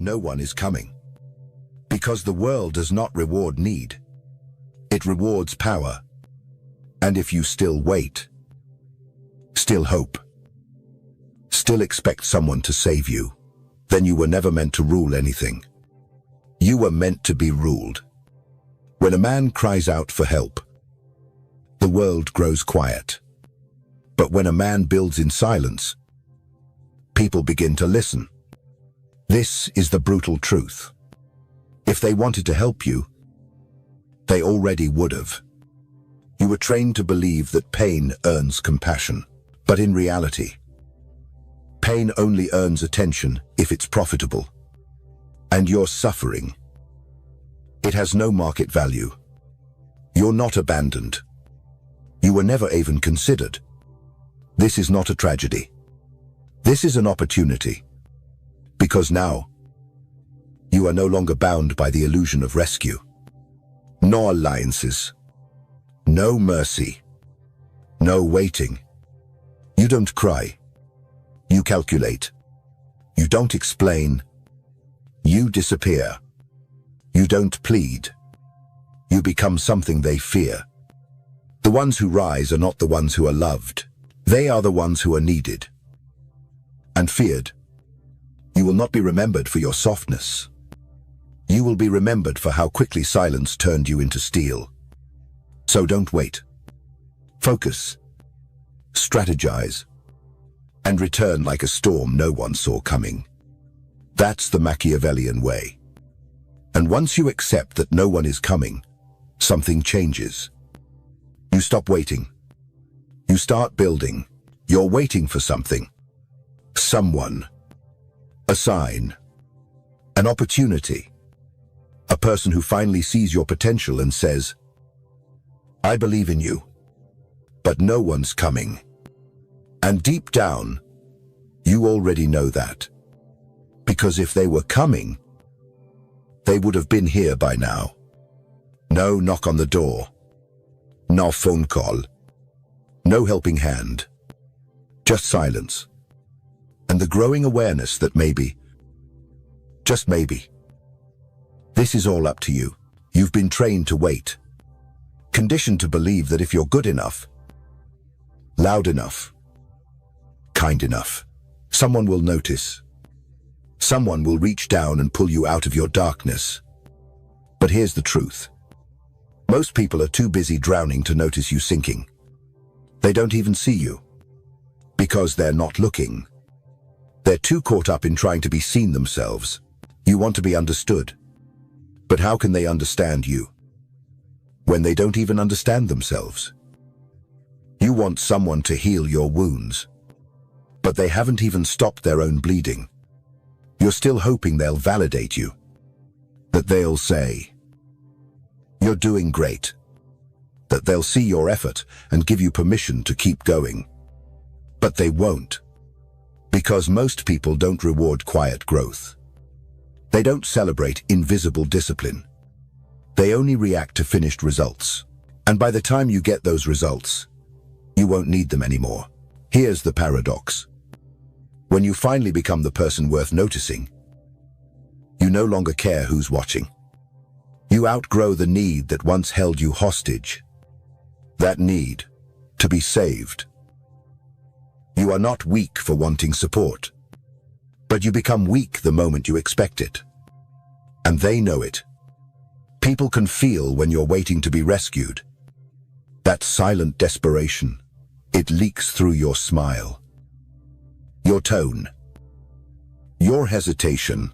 no one is coming. Because the world does not reward need. It rewards power. And if you still wait, still hope, still expect someone to save you, then you were never meant to rule anything. You were meant to be ruled. When a man cries out for help, the world grows quiet. But when a man builds in silence, people begin to listen. This is the brutal truth. If they wanted to help you, they already would have. You were trained to believe that pain earns compassion. But in reality, pain only earns attention if it's profitable. And your suffering, it has no market value. You're not abandoned. You were never even considered. This is not a tragedy. This is an opportunity. Because now, you are no longer bound by the illusion of rescue. No alliances. No mercy. No waiting. You don't cry. You calculate. You don't explain. You disappear. You don't plead. You become something they fear. The ones who rise are not the ones who are loved. They are the ones who are needed and feared. You will not be remembered for your softness. You will be remembered for how quickly silence turned you into steel. So don't wait. Focus. Strategize. And return like a storm no one saw coming. That's the Machiavellian way. And once you accept that no one is coming, something changes. You stop waiting. You start building. You're waiting for something. Someone. A sign. An opportunity. A person who finally sees your potential and says, I believe in you. But no one's coming. And deep down, you already know that. Because if they were coming, they would have been here by now. No knock on the door. No phone call. No helping hand. Just silence. And the growing awareness that maybe, just maybe, this is all up to you. You've been trained to wait. Conditioned to believe that if you're good enough, loud enough, kind enough, someone will notice. Someone will reach down and pull you out of your darkness. But here's the truth. Most people are too busy drowning to notice you sinking. They don't even see you. Because they're not looking. They're too caught up in trying to be seen themselves. You want to be understood. But how can they understand you when they don't even understand themselves? You want someone to heal your wounds, but they haven't even stopped their own bleeding. You're still hoping they'll validate you, that they'll say, you're doing great, that they'll see your effort and give you permission to keep going. But they won't, because most people don't reward quiet growth. They don't celebrate invisible discipline. They only react to finished results. And by the time you get those results, you won't need them anymore. Here's the paradox. When you finally become the person worth noticing, you no longer care who's watching. You outgrow the need that once held you hostage. That need to be saved. You are not weak for wanting support, but you become weak the moment you expect it. And they know it. People can feel when you're waiting to be rescued. That silent desperation, it leaks through your smile, your tone, your hesitation.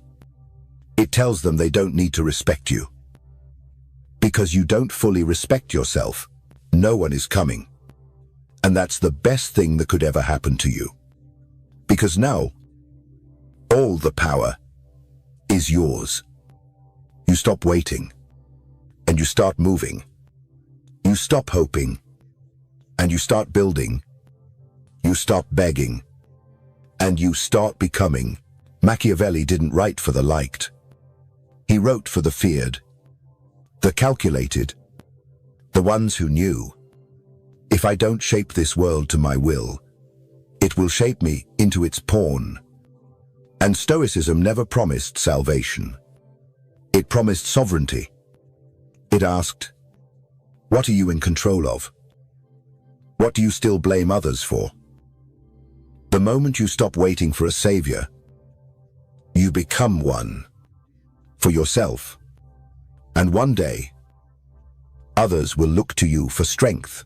It tells them they don't need to respect you. Because you don't fully respect yourself, no one is coming. And that's the best thing that could ever happen to you. Because now, all the power is yours. You stop waiting, and you start moving. You stop hoping, and you start building. You stop begging, and you start becoming. Machiavelli didn't write for the liked. He wrote for the feared, the calculated, the ones who knew. If I don't shape this world to my will, it will shape me into its pawn. And Stoicism never promised salvation. It promised sovereignty. It asked, what are you in control of? What do you still blame others for? The moment you stop waiting for a savior, you become one for yourself. And one day, others will look to you for strength,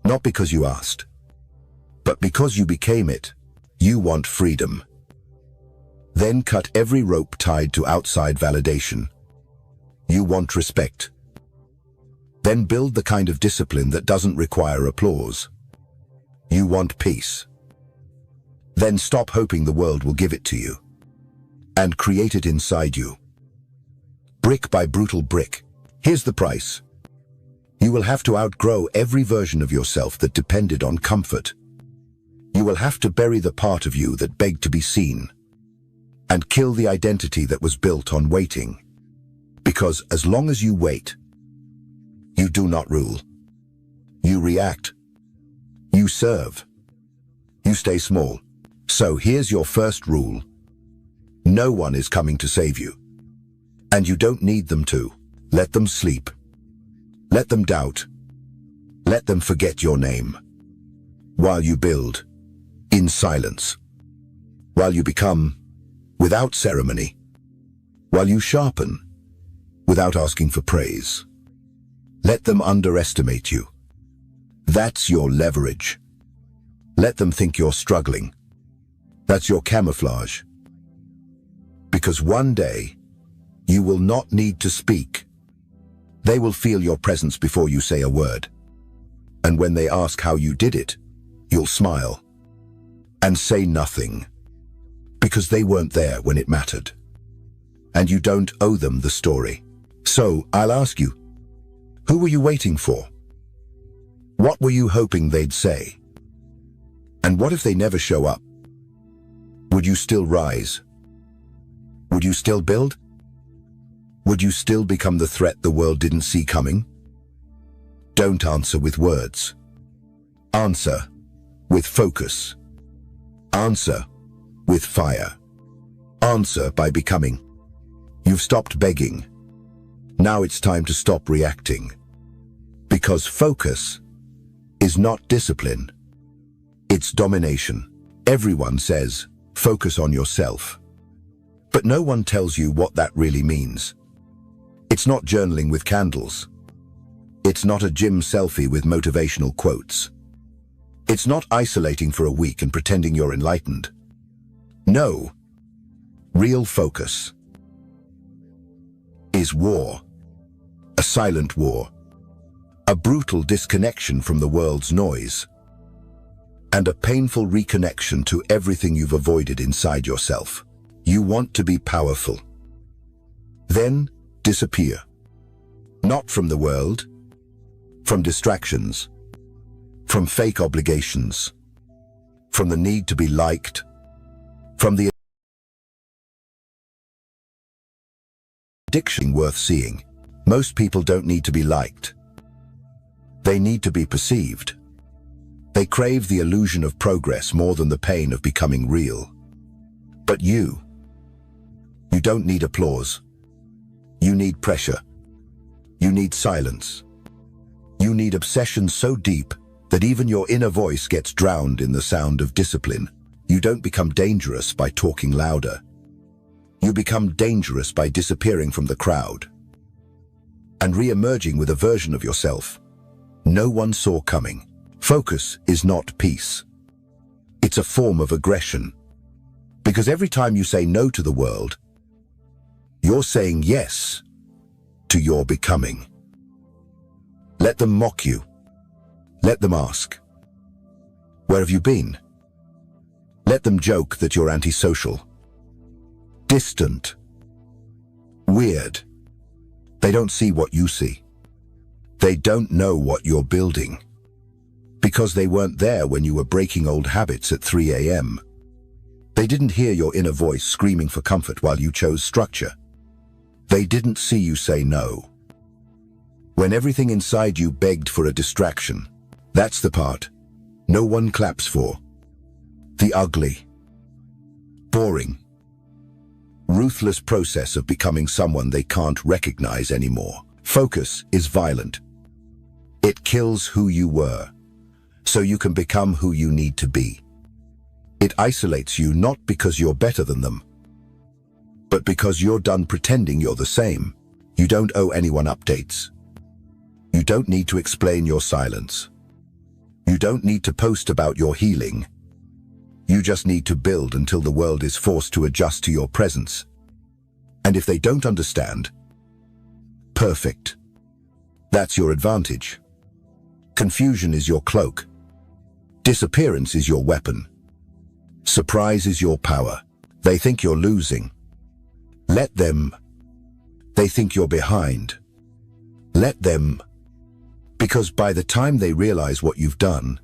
not because you asked, but because you became it. You want freedom. Then cut every rope tied to outside validation. You want respect. Then build the kind of discipline that doesn't require applause. You want peace. Then stop hoping the world will give it to you, and create it inside you. Brick by brutal brick. Here's the price. You will have to outgrow every version of yourself that depended on comfort. You will have to bury the part of you that begged to be seen, and kill the identity that was built on waiting. Because as long as you wait, you do not rule. You react. You serve. You stay small. So here's your first rule. No one is coming to save you. And you don't need them to. Let them sleep. Let them doubt. Let them forget your name. While you build, in silence. While you become, without ceremony. While you sharpen, without asking for praise. Let them underestimate you. That's your leverage. Let them think you're struggling. That's your camouflage. Because one day, you will not need to speak. They will feel your presence before you say a word. And when they ask how you did it, you'll smile and say nothing, because they weren't there when it mattered. And you don't owe them the story. So I'll ask you, who were you waiting for? What were you hoping they'd say? And what if they never show up? Would you still rise? Would you still build? Would you still become the threat the world didn't see coming? Don't answer with words. Answer with focus. Answer with fire. Answer by becoming. You've stopped begging. Now it's time to stop reacting. Because focus is not discipline. It's domination. Everyone says, focus on yourself. But no one tells you what that really means. It's not journaling with candles. It's not a gym selfie with motivational quotes. It's not isolating for a week and pretending you're enlightened. No. Real focus is war. A silent war. A brutal disconnection from the world's noise. And a painful reconnection to everything you've avoided inside yourself. You want to be powerful. Then disappear. Not from the world, from distractions, from fake obligations, from the need to be liked, from the addiction worth seeing. Most people don't need to be liked. They need to be perceived. They crave the illusion of progress more than the pain of becoming real. But you don't need applause. You need pressure. You need silence. You need obsession so deep that even your inner voice gets drowned in the sound of discipline. You don't become dangerous by talking louder. You become dangerous by disappearing from the crowd and re-emerging with a version of yourself no one saw coming. Focus is not peace. It's a form of aggression. Because every time you say no to the world, you're saying yes to your becoming. Let them mock you. Let them ask, where have you been? Let them joke that you're antisocial, distant, weird. They don't see what you see. They don't know what you're building. Because they weren't there when you were breaking old habits at 3 a.m. They didn't hear your inner voice screaming for comfort while you chose structure. They didn't see you say no. When everything inside you begged for a distraction, that's the part no one claps for. The ugly, boring, ruthless process of becoming someone they can't recognize anymore. Focus is violent. It kills who you were, so you can become who you need to be. It isolates you not because you're better than them, but because you're done pretending you're the same. You don't owe anyone updates. You don't need to explain your silence. You don't need to post about your healing. You just need to build until the world is forced to adjust to your presence. And if they don't understand, perfect. That's your advantage. Confusion is your cloak. Disappearance is your weapon. Surprise is your power. They think you're losing. Let them. They think you're behind. Let them. Because by the time they realize what you've done,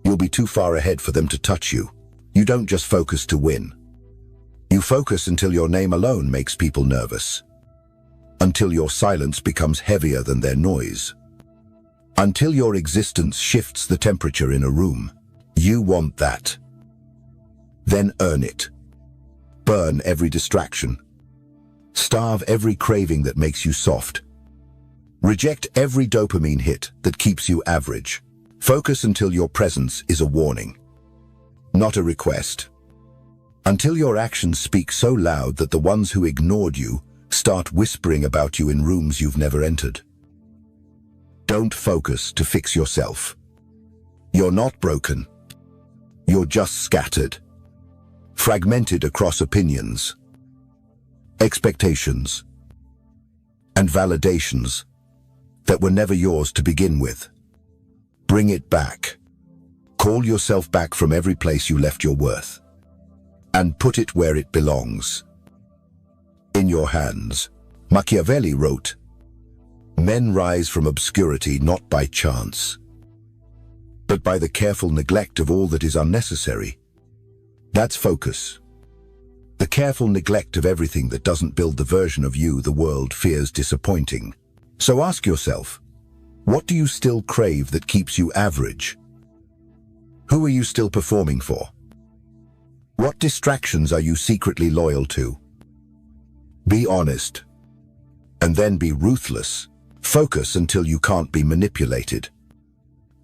you'll be too far ahead for them to touch you. You don't just focus to win. You focus until your name alone makes people nervous. Until your silence becomes heavier than their noise. Until your existence shifts the temperature in a room. You want that. Then earn it. Burn every distraction. Starve every craving that makes you soft. Reject every dopamine hit that keeps you average. Focus until your presence is a warning, not a request. Until your actions speak so loud that the ones who ignored you start whispering about you in rooms you've never entered. Don't focus to fix yourself. You're not broken. You're just scattered, fragmented across opinions, expectations, and validations that were never yours to begin with. Bring it back. Call yourself back from every place you left your worth, and put it where it belongs. In your hands. Machiavelli wrote, "Men rise from obscurity not by chance, but by the careful neglect of all that is unnecessary." That's focus. The careful neglect of everything that doesn't build the version of you the world fears disappointing. So ask yourself, what do you still crave that keeps you average? Who are you still performing for? What distractions are you secretly loyal to? Be honest, and then be ruthless. Focus until you can't be manipulated.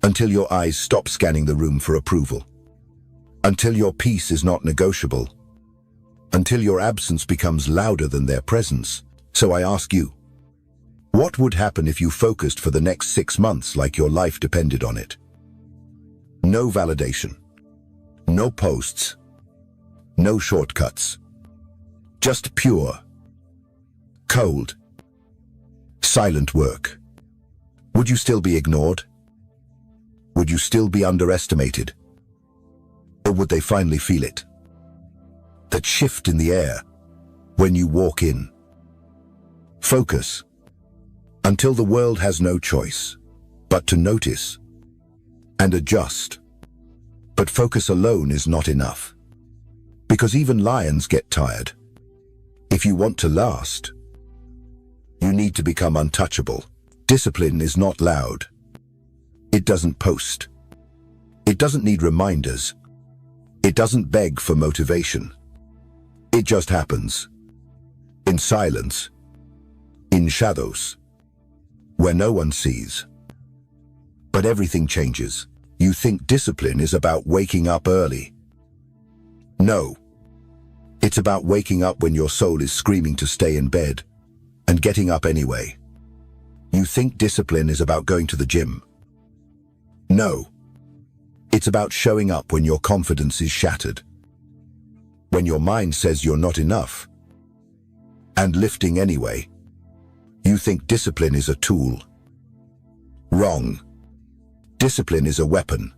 Until your eyes stop scanning the room for approval. Until your peace is not negotiable. Until your absence becomes louder than their presence. So I ask you, what would happen if you focused for the next 6 months like your life depended on it? No validation. No posts. No shortcuts. Just pure, cold, silent work. Would you still be ignored? Would you still be underestimated? Or would they finally feel it? That shift in the air when you walk in. Focus until the world has no choice but to notice and adjust. But focus alone is not enough, because even lions get tired. If you want to last, you need to become untouchable. Discipline is not loud. It doesn't post. It doesn't need reminders. It doesn't beg for motivation. It just happens. In silence. In shadows. Where no one sees. But everything changes. You think discipline is about waking up early. No. It's about waking up when your soul is screaming to stay in bed, and getting up anyway. You think discipline is about going to the gym. No. It's about showing up when your confidence is shattered. When your mind says you're not enough. And lifting anyway. You think discipline is a tool. Wrong. Discipline is a weapon.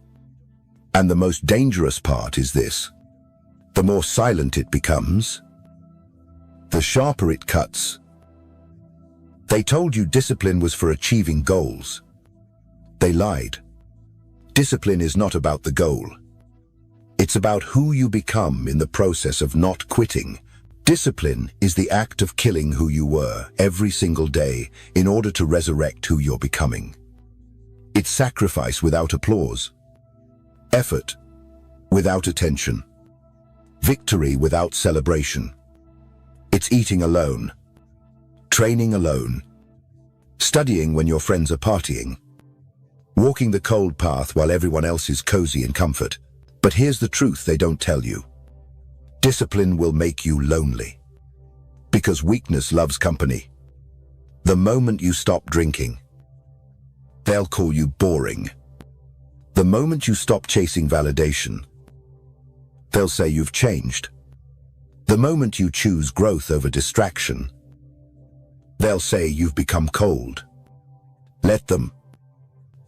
And the most dangerous part is this. The more silent it becomes, the sharper it cuts. They told you discipline was for achieving goals. They lied. Discipline is not about the goal. It's about who you become in the process of not quitting. Discipline is the act of killing who you were every single day in order to resurrect who you're becoming. It's sacrifice without applause. Effort without attention. Victory without celebration. It's eating alone, training alone, studying when your friends are partying, walking the cold path while everyone else is cozy in comfort. But here's the truth they don't tell you. Discipline will make you lonely. Because weakness loves company. The moment you stop drinking, they'll call you boring. The moment you stop chasing validation, they'll say you've changed. The moment you choose growth over distraction, they'll say you've become cold. Let them.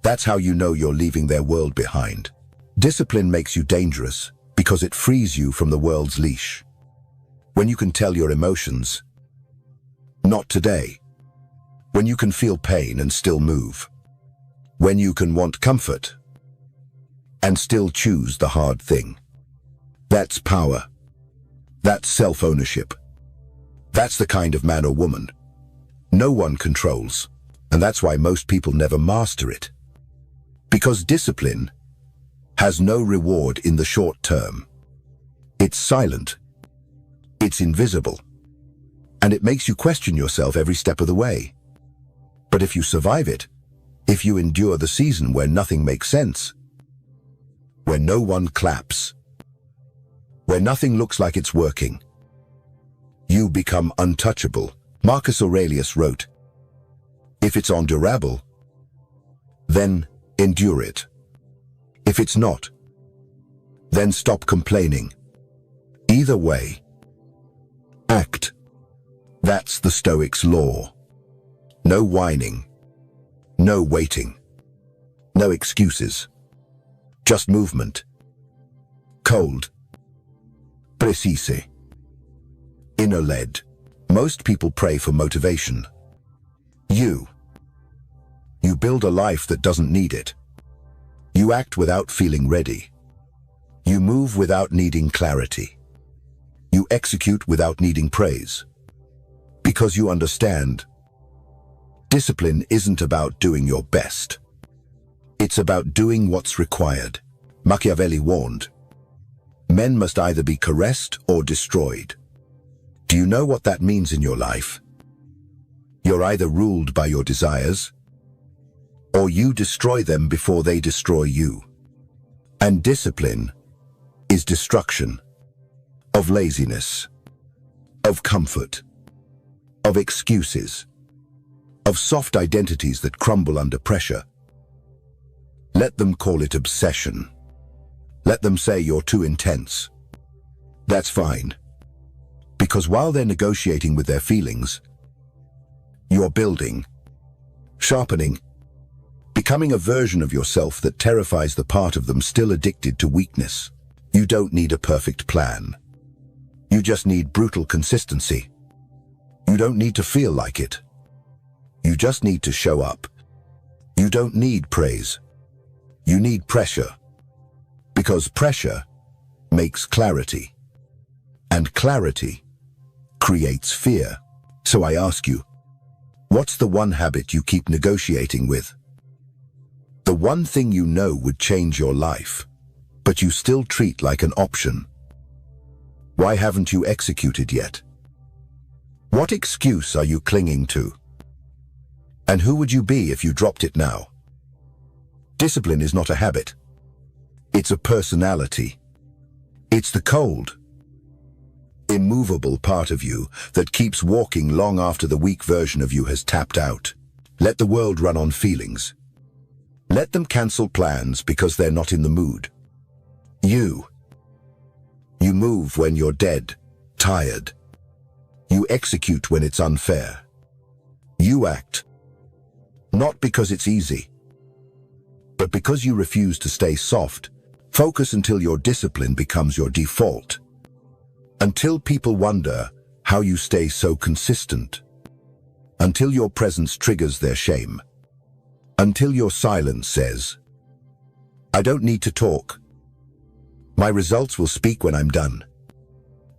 That's how you know you're leaving their world behind. Discipline makes you dangerous because it frees you from the world's leash. When you can tell your emotions, not today. When you can feel pain and still move. When you can want comfort and still choose the hard thing. That's power. That's self-ownership. That's the kind of man or woman no one controls, and that's why most people never master it. Because discipline has no reward in the short term. It's silent, it's invisible, and it makes you question yourself every step of the way. But if you survive it, if you endure the season where nothing makes sense, where no one claps, where nothing looks like it's working, you become untouchable. Marcus Aurelius wrote, "If it's endurable, then endure it. If it's not, then stop complaining. Either way, act." That's the Stoics' law. No whining, no waiting, no excuses, just movement. Cold, precise, inner-led. Most people pray for motivation. You build a life that doesn't need it. You act without feeling ready. You move without needing clarity. You execute without needing praise. Because you understand, discipline isn't about doing your best. It's about doing what's required. Machiavelli warned, men must either be caressed or destroyed. Do you know what that means in your life? You're either ruled by your desires, or you destroy them before they destroy you. And discipline is destruction of laziness, of comfort, of excuses, of soft identities that crumble under pressure. Let them call it obsession. Let them say you're too intense. That's fine. Because while they're negotiating with their feelings, you're building, sharpening, becoming a version of yourself that terrifies the part of them still addicted to weakness. You don't need a perfect plan. You just need brutal consistency. You don't need to feel like it. You just need to show up. You don't need praise. You need pressure. Because pressure makes clarity. And clarity creates fear. So I ask you, what's the one habit you keep negotiating with? The one thing you know would change your life, but you still treat like an option. Why haven't you executed yet? What excuse are you clinging to? And who would you be if you dropped it now? Discipline is not a habit. It's a personality. It's the cold, immovable part of you that keeps walking long after the weak version of you has tapped out. Let the world run on feelings. Let them cancel plans because they're not in the mood. You move when you're dead, tired. You execute when it's unfair. You act, not because it's easy, but because you refuse to stay soft. Focus until your discipline becomes your default. Until people wonder how you stay so consistent. Until your presence triggers their shame. Until your silence says, I don't need to talk. My results will speak when I'm done.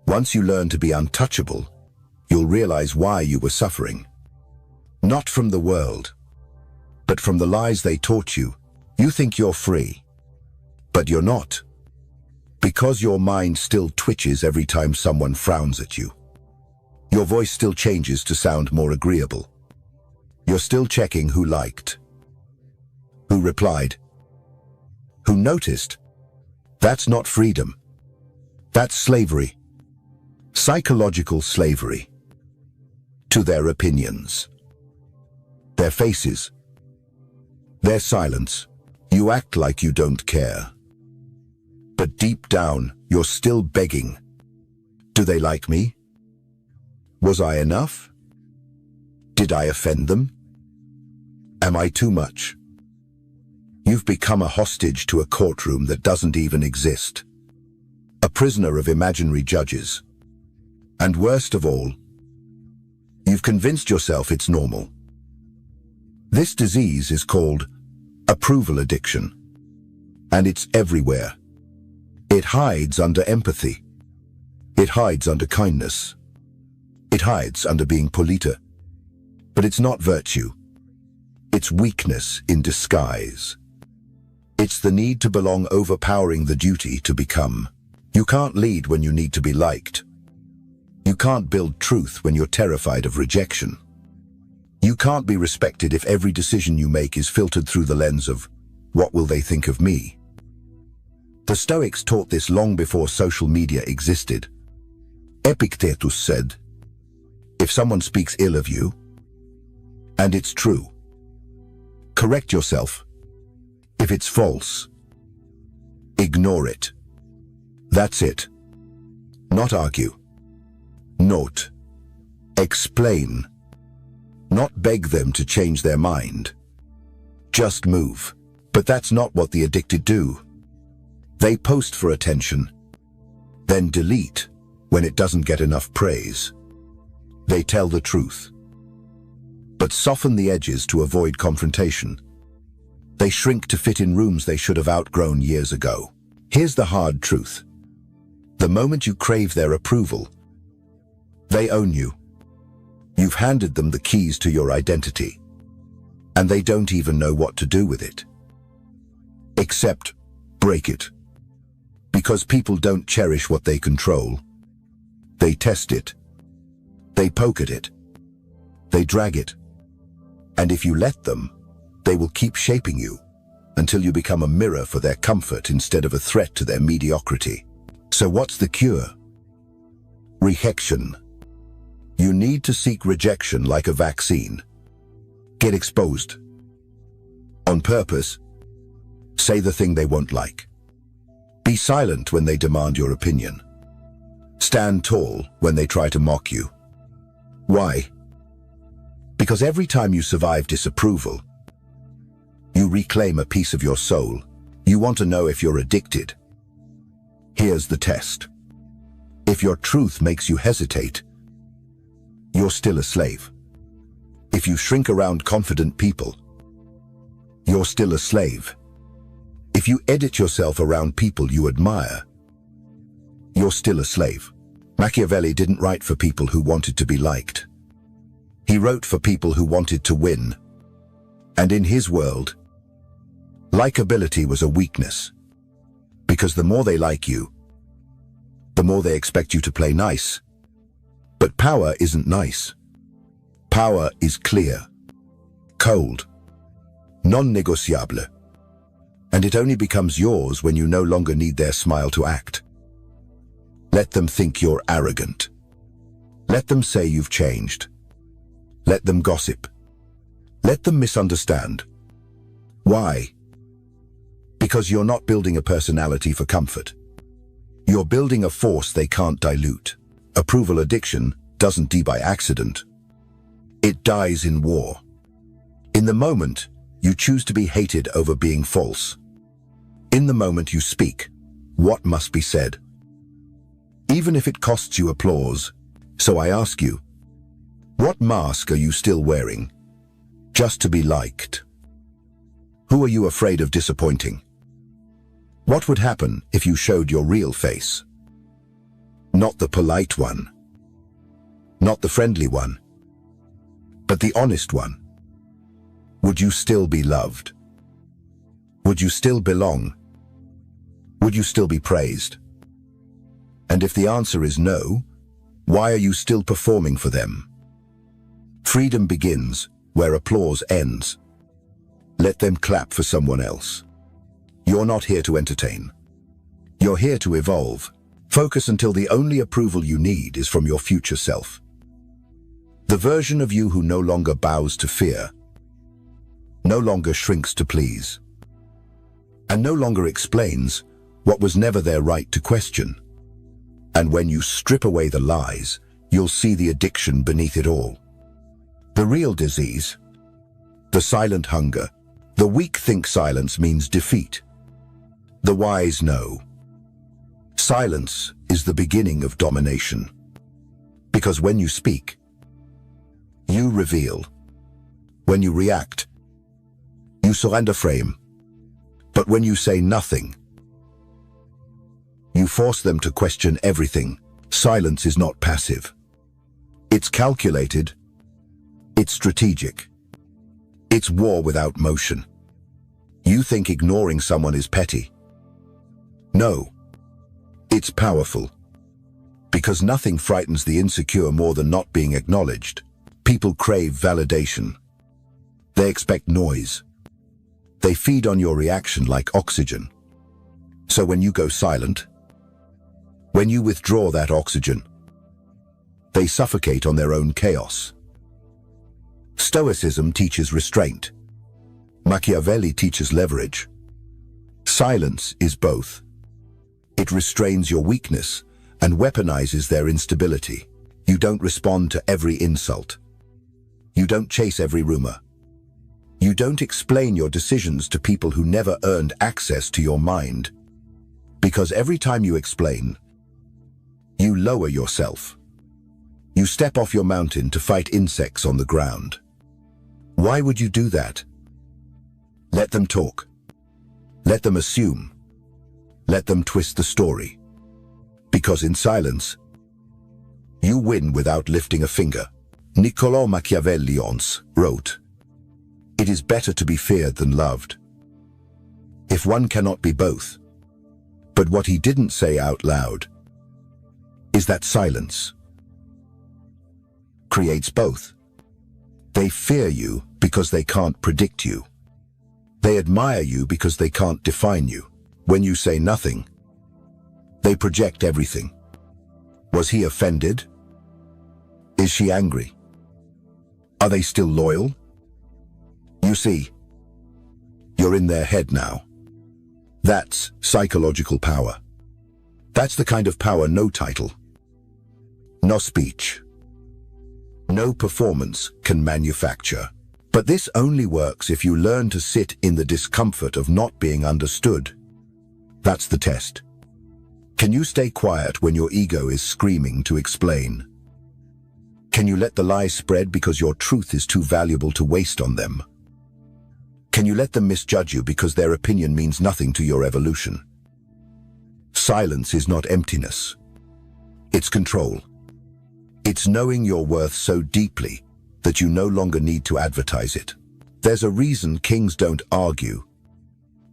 Once you learn to be untouchable, you'll realize why you were suffering. Not from the world, but from the lies they taught you. You think you're free, but you're not. Because your mind still twitches every time someone frowns at you. Your voice still changes to sound more agreeable. You're still checking who liked, who replied, who noticed. That's not freedom. That's slavery. Psychological slavery. To their opinions, their faces, their silence. You act like you don't care. But deep down, you're still begging. Do they like me? Was I enough? Did I offend them? Am I too much? You've become a hostage to a courtroom that doesn't even exist. A prisoner of imaginary judges. And worst of all, you've convinced yourself it's normal. This disease is called approval addiction. And it's everywhere. It hides under empathy. It hides under kindness. It hides under being polite. But it's not virtue. It's weakness in disguise. It's the need to belong overpowering the duty to become. You can't lead when you need to be liked. You can't build truth when you're terrified of rejection. You can't be respected if every decision you make is filtered through the lens of, what will they think of me? The Stoics taught this long before social media existed. Epictetus said, if someone speaks ill of you, and it's true, correct yourself. If it's false, ignore it. That's it. Not argue. Note. Explain. Not beg them to change their mind. Just move. But that's not what the addicted do. They post for attention, then delete when it doesn't get enough praise. They tell the truth, but soften the edges to avoid confrontation. They shrink to fit in rooms they should have outgrown years ago. Here's the hard truth. The moment you crave their approval, they own you. You've handed them the keys to your identity, and they don't even know what to do with it. Except break it. Because people don't cherish what they control. They test it. They poke at it. They drag it. And if you let them, they will keep shaping you until you become a mirror for their comfort instead of a threat to their mediocrity. So what's the cure? Rejection. You need to seek rejection like a vaccine. Get exposed. On purpose. Say the thing they won't like. Be silent when they demand your opinion. Stand tall when they try to mock you. Why? Because every time you survive disapproval, you reclaim a piece of your soul. You want to know if you're addicted. Here's the test. If your truth makes you hesitate, you're still a slave. If you shrink around confident people, you're still a slave. If you edit yourself around people you admire, you're still a slave. Machiavelli didn't write for people who wanted to be liked. He wrote for people who wanted to win. And in his world, likability was a weakness. Because the more they like you, the more they expect you to play nice. But power isn't nice. Power is clear, cold, non-negotiable. And it only becomes yours when you no longer need their smile to act. Let them think you're arrogant. Let them say you've changed. Let them gossip. Let them misunderstand. Why? Because you're not building a personality for comfort. You're building a force they can't dilute. Approval addiction doesn't die by accident. It dies in war. In the moment, you choose to be hated over being false. In the moment you speak, what must be said? Even if it costs you applause. So I ask you, what mask are you still wearing? Just to be liked? Who are you afraid of disappointing? What would happen if you showed your real face? Not the polite one. Not the friendly one. But the honest one. Would you still be loved? Would you still belong? Would you still be praised? And if the answer is no, Why are you still performing for them? Freedom begins where applause ends. Let them clap for someone else. You're not here to entertain. You're here to evolve. Focus until the only approval you need is from your future self. The version of you who no longer bows to fear, no longer shrinks to please, and no longer explains what was never their right to question. And when you strip away the lies, you'll see the addiction beneath it all. The real disease, the silent hunger. The weak think silence means defeat. The wise know. Silence is the beginning of domination. Because when you speak, you reveal. When you react, you surrender frame. But when you say nothing, you force them to question everything. Silence is not passive. It's calculated. It's strategic. It's war without motion. You think ignoring someone is petty. No. It's powerful. Because nothing frightens the insecure more than not being acknowledged. People crave validation. They expect noise. They feed on your reaction like oxygen. So when you go silent, when you withdraw that oxygen, they suffocate on their own chaos. Stoicism teaches restraint. Machiavelli teaches leverage. Silence is both. It restrains your weakness and weaponizes their instability. You don't respond to every insult. You don't chase every rumor. You don't explain your decisions to people who never earned access to your mind. Because every time you explain, you lower yourself. You step off your mountain to fight insects on the ground. Why would you do that? Let them talk. Let them assume. Let them twist the story. Because in silence, you win without lifting a finger. Niccolò Machiavelli once wrote, "It is better to be feared than loved." If one cannot be both. But what he didn't say out loud is that silence creates both. They fear you because they can't predict you. They admire you because they can't define you. When you say nothing, they project everything. Was he offended? Is she angry? Are they still loyal? You see, you're in their head now. That's psychological power. That's the kind of power no title, no speech, no performance can manufacture. But this only works if you learn to sit in the discomfort of not being understood. That's the test. Can you stay quiet when your ego is screaming to explain? Can you let the lies spread because your truth is too valuable to waste on them? Can you let them misjudge you because their opinion means nothing to your evolution? Silence is not emptiness. It's control. It's knowing your worth so deeply that you no longer need to advertise it. There's a reason kings don't argue.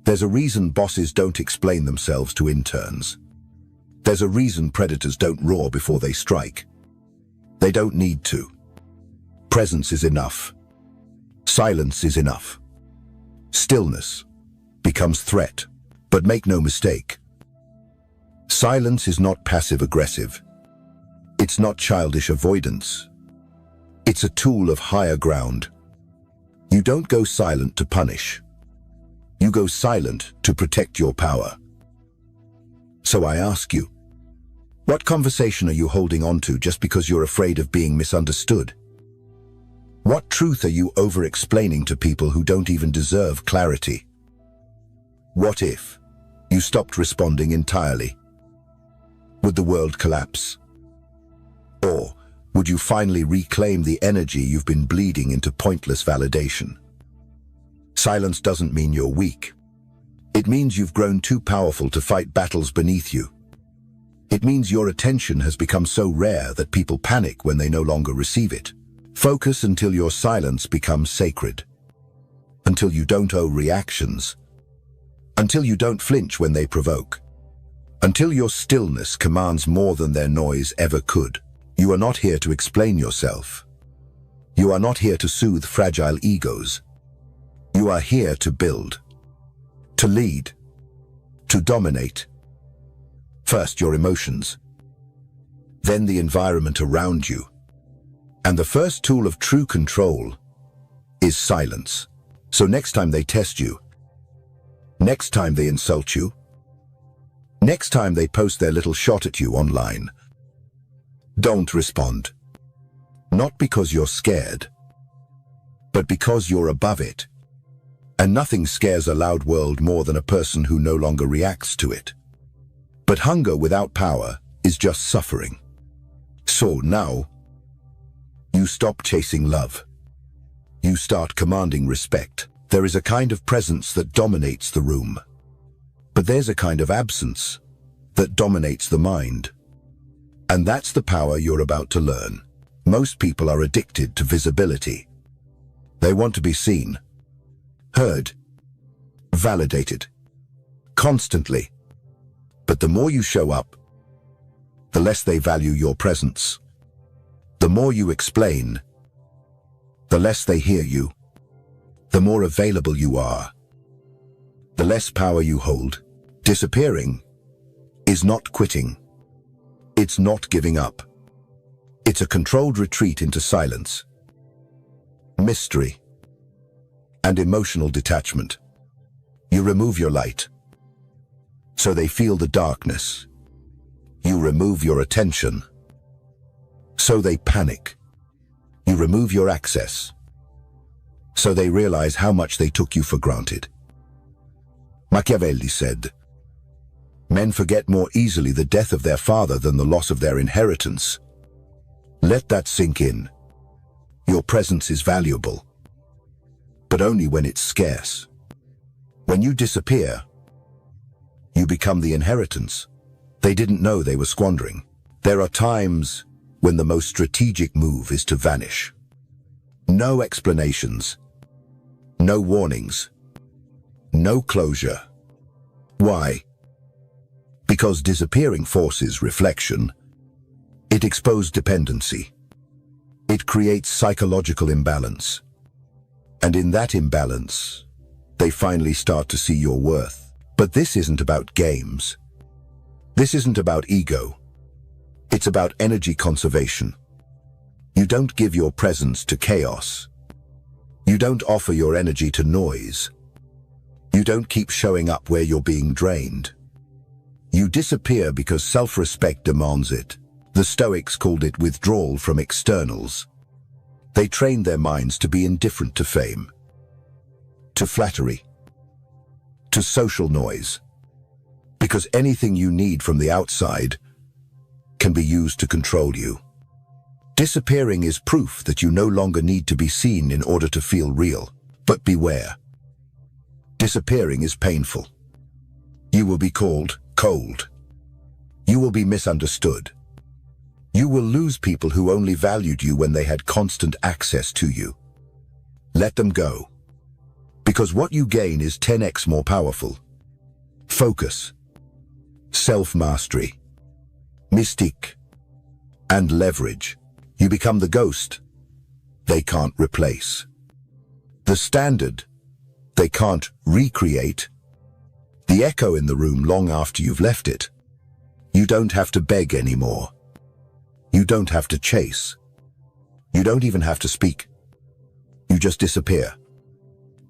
There's a reason bosses don't explain themselves to interns. There's a reason predators don't roar before they strike. They don't need to. Presence is enough. Silence is enough. Stillness becomes threat. But make no mistake, silence is not passive-aggressive. It's not childish avoidance. It's a tool of higher ground. You don't go silent to punish. You go silent to protect your power. So I ask you, what conversation are you holding on to just because you're afraid of being misunderstood? What truth are you over-explaining to people who don't even deserve clarity? What if you stopped responding entirely? Would the world collapse? Or would you finally reclaim the energy you've been bleeding into pointless validation? Silence doesn't mean you're weak. It means you've grown too powerful to fight battles beneath you. It means your attention has become so rare that people panic when they no longer receive it. Focus until your silence becomes sacred. Until you don't owe reactions. Until you don't flinch when they provoke. Until your stillness commands more than their noise ever could. You are not here to explain yourself. You are not here to soothe fragile egos. You are here to build, to lead, to dominate. First your emotions, then the environment around you. And the first tool of true control is silence. So next time they test you, next time they insult you, next time they post their little shot at you online, don't respond. Not because you're scared, but because you're above it. And nothing scares a loud world more than a person who no longer reacts to it. But hunger without power is just suffering. So now, you stop chasing love. You start commanding respect. There is a kind of presence that dominates the room. But there's a kind of absence that dominates the mind. And that's the power you're about to learn. Most people are addicted to visibility. They want to be seen, heard, validated, constantly. But the more you show up, the less they value your presence. The more you explain, the less they hear you. The more available you are, the less power you hold. Disappearing is not quitting. It's not giving up. It's a controlled retreat into silence, mystery, and emotional detachment. You remove your light, so they feel the darkness. You remove your attention, so they panic. You remove your access, so they realize how much they took you for granted. Machiavelli said, "Men forget more easily the death of their father than the loss of their inheritance." Let that sink in. Your presence is valuable, but only when it's scarce. When you disappear, you become the inheritance they didn't know they were squandering. There are times when the most strategic move is to vanish. No explanations, no warnings, no closure. Why? Because disappearing forces reflection. It exposes dependency. It creates psychological imbalance. And in that imbalance, they finally start to see your worth. But this isn't about games. This isn't about ego. It's about energy conservation. You don't give your presence to chaos. You don't offer your energy to noise. You don't keep showing up where you're being drained. You disappear because self-respect demands it. The Stoics called it withdrawal from externals. They trained their minds to be indifferent to fame, to flattery, to social noise. Because anything you need from the outside can be used to control you. Disappearing is proof that you no longer need to be seen in order to feel real. But beware. Disappearing is painful. You will be called cold. You will be misunderstood. You will lose people who only valued you when they had constant access to you. Let them go. Because what you gain is 10x more powerful. Focus, self-mastery, mystique, and leverage. You become the ghost they can't replace. The standard they can't recreate. The echo in the room long after you've left it. You don't have to beg anymore. You don't have to chase. You don't even have to speak. You just disappear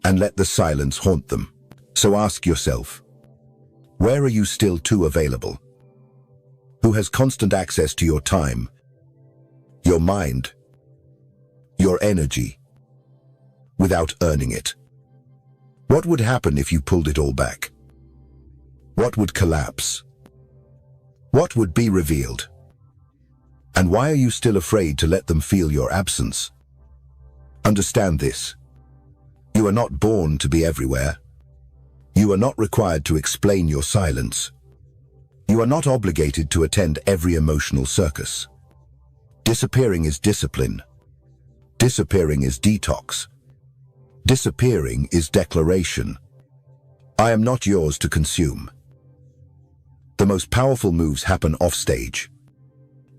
and let the silence haunt them. So ask yourself, where are you still too available? Who has constant access to your time, your mind, your energy, without earning it? What would happen if you pulled it all back? What would collapse? What would be revealed? And why are you still afraid to let them feel your absence? Understand this. You are not born to be everywhere. You are not required to explain your silence. You are not obligated to attend every emotional circus. Disappearing is discipline. Disappearing is detox. Disappearing is declaration. I am not yours to consume. The most powerful moves happen offstage.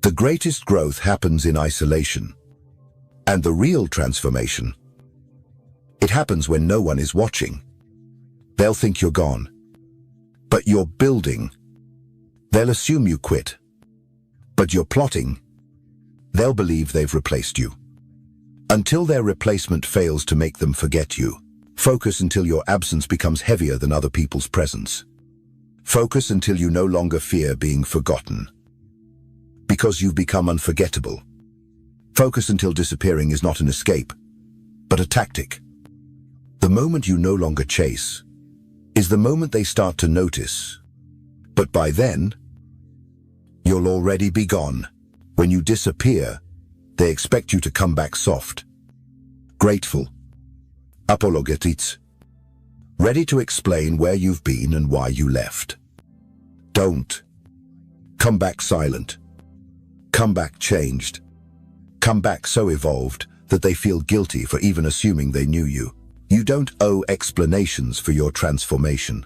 The greatest growth happens in isolation. And the real transformation, it happens when no one is watching. They'll think you're gone. But you're building. They'll assume you quit. But you're plotting. They'll believe they've replaced you. Until their replacement fails to make them forget you. Focus until your absence becomes heavier than other people's presence. Focus until you no longer fear being forgotten. Because you've become unforgettable. Focus until disappearing is not an escape, but a tactic. The moment you no longer chase is the moment they start to notice. But by then, you'll already be gone. When you disappear, they expect you to come back soft, grateful, apologetic, ready to explain where you've been and why you left. Don't. Come back silent. Come back changed. Come back so evolved that they feel guilty for even assuming they knew you. You don't owe explanations for your transformation.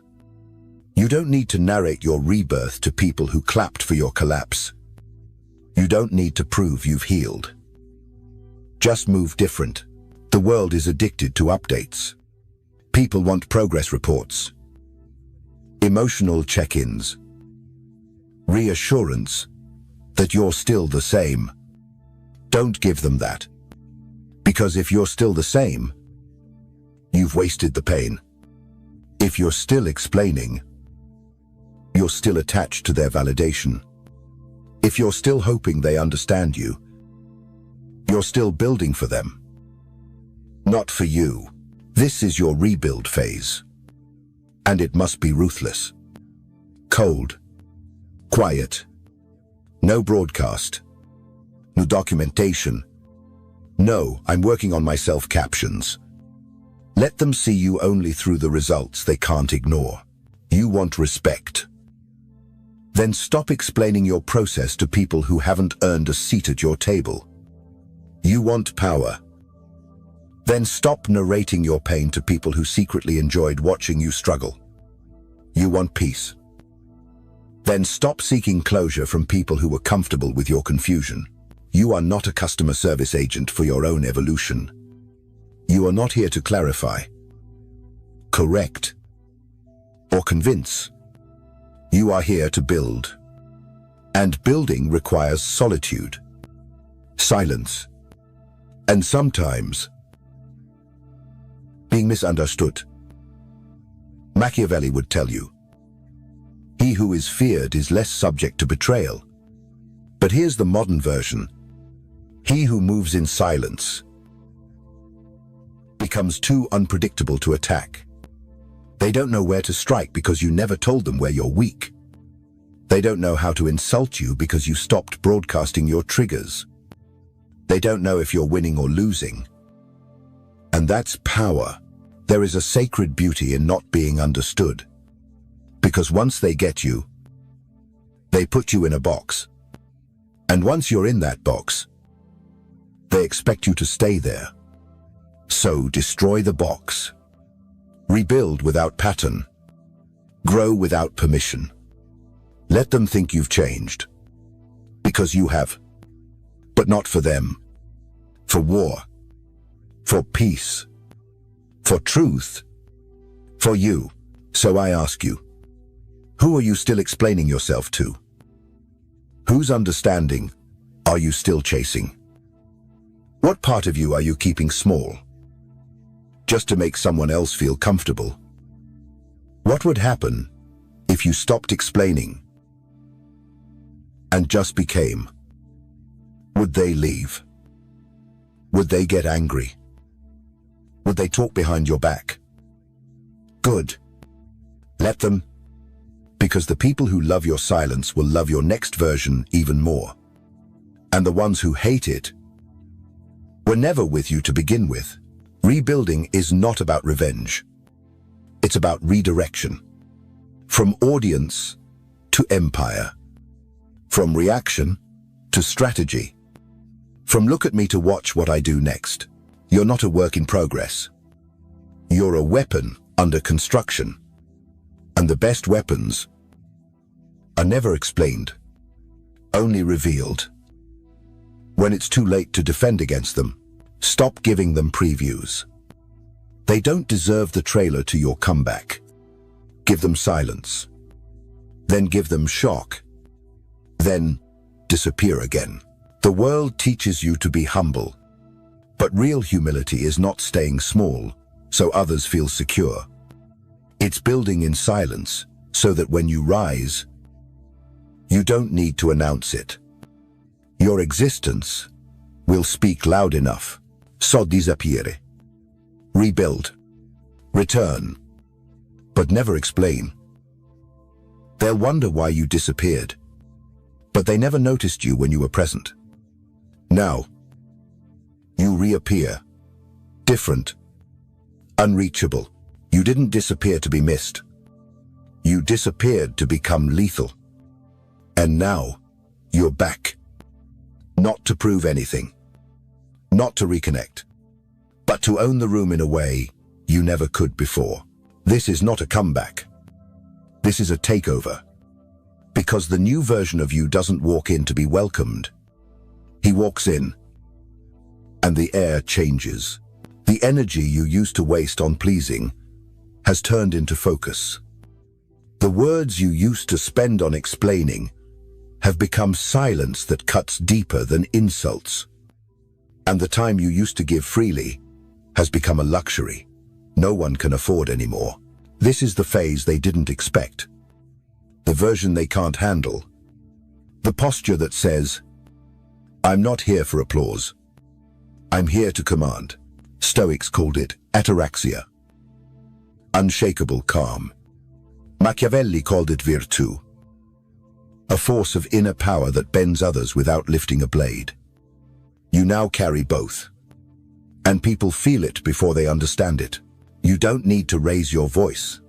You don't need to narrate your rebirth to people who clapped for your collapse. You don't need to prove you've healed. Just move different. The world is addicted to updates. People want progress reports, emotional check-ins, reassurance that you're still the same. Don't give them that. Because if you're still the same, you've wasted the pain. If you're still explaining, you're still attached to their validation. If you're still hoping they understand you, you're still building for them. Not for you. This is your rebuild phase. And it must be ruthless. Cold. Quiet. No broadcast. No documentation. No, I'm working on my self-captions. Let them see you only through the results they can't ignore. You want respect. Then stop explaining your process to people who haven't earned a seat at your table. You want power. Then stop narrating your pain to people who secretly enjoyed watching you struggle. You want peace. Then stop seeking closure from people who were comfortable with your confusion. You are not a customer service agent for your own evolution. You are not here to clarify, correct, or convince. You are here to build. And building requires solitude, silence, and sometimes being misunderstood. Machiavelli would tell you, he who is feared is less subject to betrayal. But here's the modern version. He who moves in silence becomes too unpredictable to attack. They don't know where to strike because you never told them where you're weak. They don't know how to insult you because you stopped broadcasting your triggers. They don't know if you're winning or losing. And that's power. There is a sacred beauty in not being understood. Because once they get you, they put you in a box. And once you're in that box, they expect you to stay there. So destroy the box. Rebuild without pattern. Grow without permission. Let them think you've changed. Because you have. But not for them. For war. For peace. For truth. For you. So I ask you, who are you still explaining yourself to? Whose understanding are you still chasing? What part of you are you keeping small? Just to make someone else feel comfortable? What would happen if you stopped explaining and just became? Would they leave? Would they get angry? Would they talk behind your back? Good. Let them. Because the people who love your silence will love your next version even more. And the ones who hate it were never with you to begin with. Rebuilding is not about revenge. It's about redirection. From audience to empire. From reaction to strategy. From look at me to watch what I do next. You're not a work in progress. You're a weapon under construction. And the best weapons are never explained, only revealed. When it's too late to defend against them, stop giving them previews. They don't deserve the trailer to your comeback. Give them silence. Then give them shock. Then disappear again. The world teaches you to be humble. But real humility is not staying small, so others feel secure. It's building in silence, so that when you rise, you don't need to announce it. Your existence will speak loud enough. So disappear. Rebuild. Return. But never explain. They'll wonder why you disappeared, but they never noticed you when you were present. Now, you reappear. Different. Unreachable. You didn't disappear to be missed. You disappeared to become lethal. And now, you're back. Not to prove anything. Not to reconnect. But to own the room in a way you never could before. This is not a comeback. This is a takeover. Because the new version of you doesn't walk in to be welcomed. He walks in, and the air changes. The energy you used to waste on pleasing has turned into focus. The words you used to spend on explaining have become silence that cuts deeper than insults. And the time you used to give freely has become a luxury no one can afford anymore. This is the phase they didn't expect. The version they can't handle. The posture that says, I'm not here for applause. I'm here to command. Stoics called it ataraxia. Unshakable calm. Machiavelli called it virtù. A force of inner power that bends others without lifting a blade. You now carry both. And people feel it before they understand it. You don't need to raise your voice.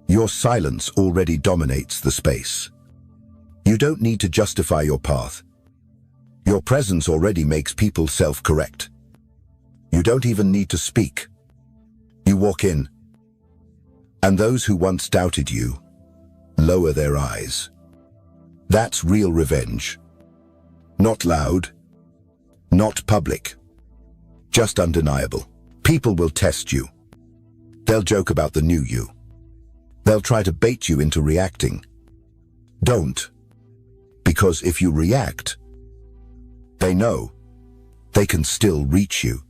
Your silence already dominates the space. You don't need to justify your path. Your presence already makes people self-correct. You don't even need to speak. You walk in, and those who once doubted you lower their eyes. That's real revenge. Not loud, not public, just undeniable. People will test you. They'll joke about the new you. They'll try to bait you into reacting. Don't. Because if you react, they know they can still reach you.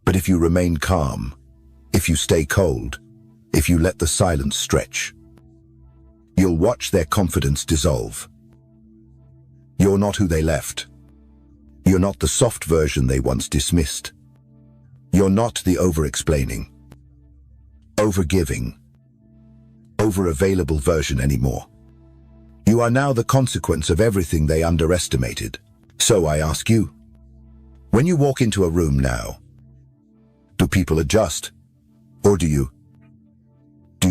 But if you remain calm, if you stay cold, if you let the silence stretch, you'll watch their confidence dissolve. You're not who they left. You're not the soft version they once dismissed. You're not the over-explaining, over-giving, over-available version anymore. You are now the consequence of everything they underestimated. So I ask you, when you walk into a room now, do people adjust? Or do you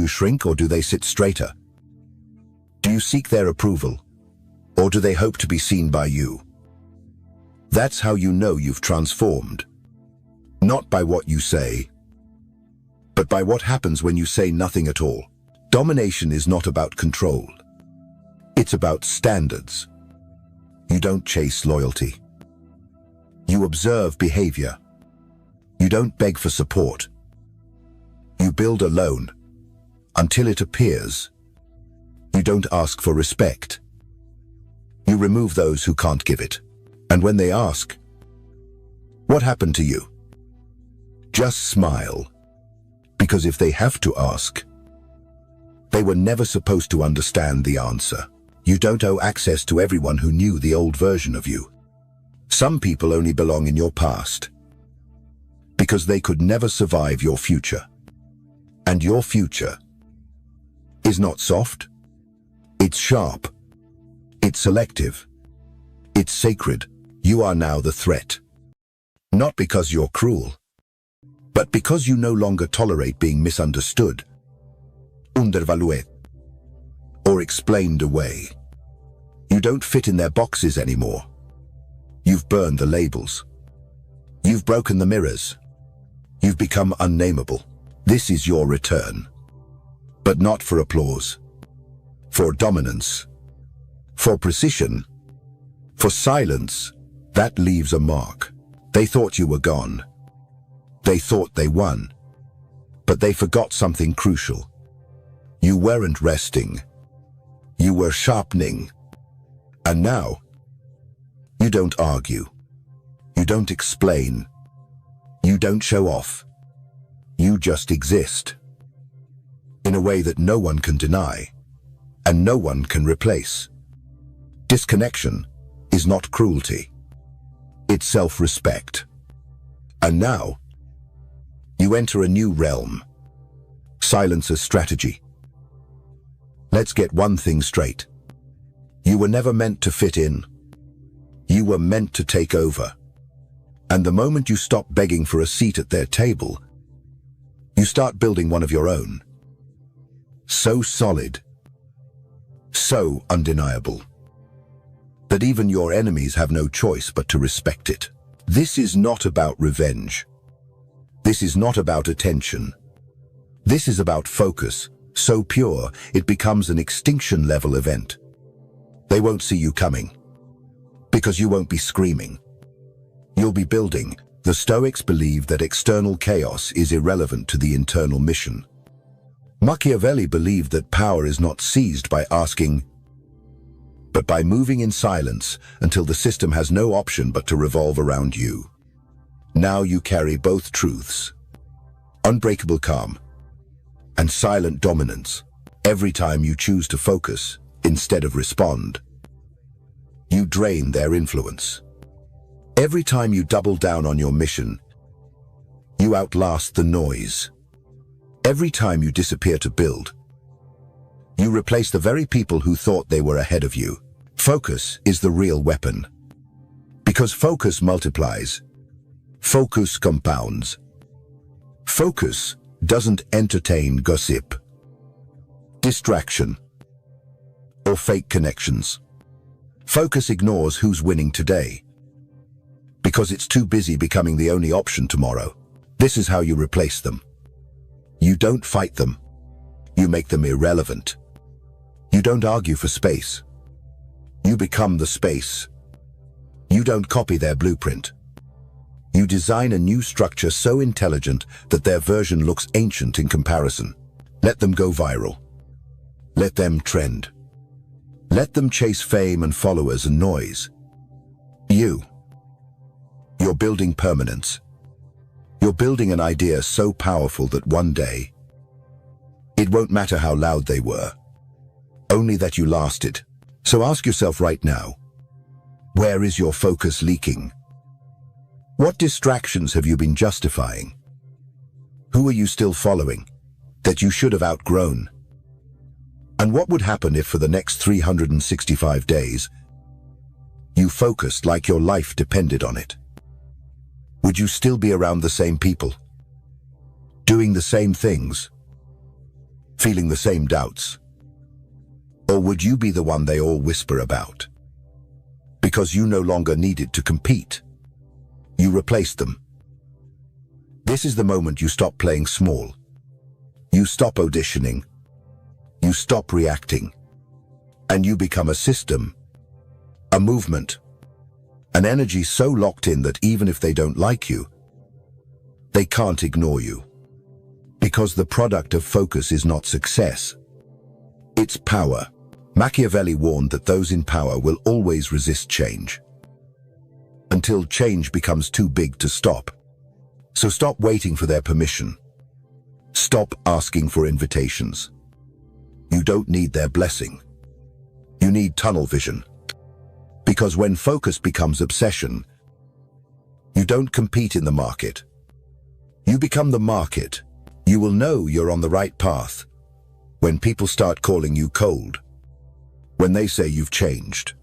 shrink, or do they sit straighter? Do you seek their approval, or do they hope to be seen by you? That's how you know you've transformed. Not by what you say, but by what happens when you say nothing at all. Domination is not about control. It's about standards. You don't chase loyalty. You observe behavior. You don't beg for support. You build alone until it appears. You don't ask for respect. You remove those who can't give it. And when they ask, what happened to you? Just smile. Because if they have to ask, they were never supposed to understand the answer. You don't owe access to everyone who knew the old version of you. Some people only belong in your past, because they could never survive your future. And your future is not soft. It's sharp. It's selective. It's sacred. You are now the threat. Not because you're cruel, but because you no longer tolerate being misunderstood, undervalued, or explained away. You don't fit in their boxes anymore. You've burned the labels. You've broken the mirrors. You've become unnameable. This is your return. But not for applause. For dominance. For precision. For silence That leaves a mark. They thought you were gone. They thought they won. But they forgot something crucial. You weren't resting. You were sharpening. And now, you don't argue. You don't explain. You don't show off. You just exist. In a way that no one can deny, and no one can replace. Disconnection is not cruelty. It's self-respect. And now, you enter a new realm. Silence as strategy. Let's get one thing straight. You were never meant to fit in. You were meant to take over. And the moment you stop begging for a seat at their table, you start building one of your own. So solid, so undeniable, that even your enemies have no choice but to respect it. This is not about revenge. This is not about attention. This is about focus, so pure it becomes an extinction-level event. They won't see you coming, because you won't be screaming. You'll be building. The Stoics believe that external chaos is irrelevant to the internal mission. Machiavelli believed that power is not seized by asking, but by moving in silence until the system has no option but to revolve around you. Now you carry both truths, unbreakable calm and silent dominance. Every time you choose to focus instead of respond, you drain their influence. Every time you double down on your mission, you outlast the noise. Every time you disappear to build, you replace the very people who thought they were ahead of you. Focus is the real weapon. Because focus multiplies. Focus compounds. Focus doesn't entertain gossip, distraction, or fake connections. Focus ignores who's winning today, because it's too busy becoming the only option tomorrow. This is how you replace them. You don't fight them. You make them irrelevant. You don't argue for space. You become the space. You don't copy their blueprint. You design a new structure so intelligent that their version looks ancient in comparison. Let them go viral. Let them trend. Let them chase fame and followers and noise. You're building permanence. You're building an idea so powerful that one day, it won't matter how loud they were, only that you lasted. So ask yourself right now, where is your focus leaking? What distractions have you been justifying? Who are you still following that you should have outgrown? And what would happen if for the next 365 days, you focused like your life depended on it? Would you still be around the same people, doing the same things, feeling the same doubts? Or would you be the one they all whisper about? Because you no longer needed to compete. You replaced them. This is the moment you stop playing small. You stop auditioning. You stop reacting. And you become a system, a movement, an energy so locked in that even if they don't like you, they can't ignore you. Because the product of focus is not success. It's power. Machiavelli warned that those in power will always resist change, until change becomes too big to stop. So stop waiting for their permission. Stop asking for invitations. You don't need their blessing. You need tunnel vision. Because when focus becomes obsession, you don't compete in the market. You become the market. You will know you're on the right path when people start calling you cold, when they say you've changed,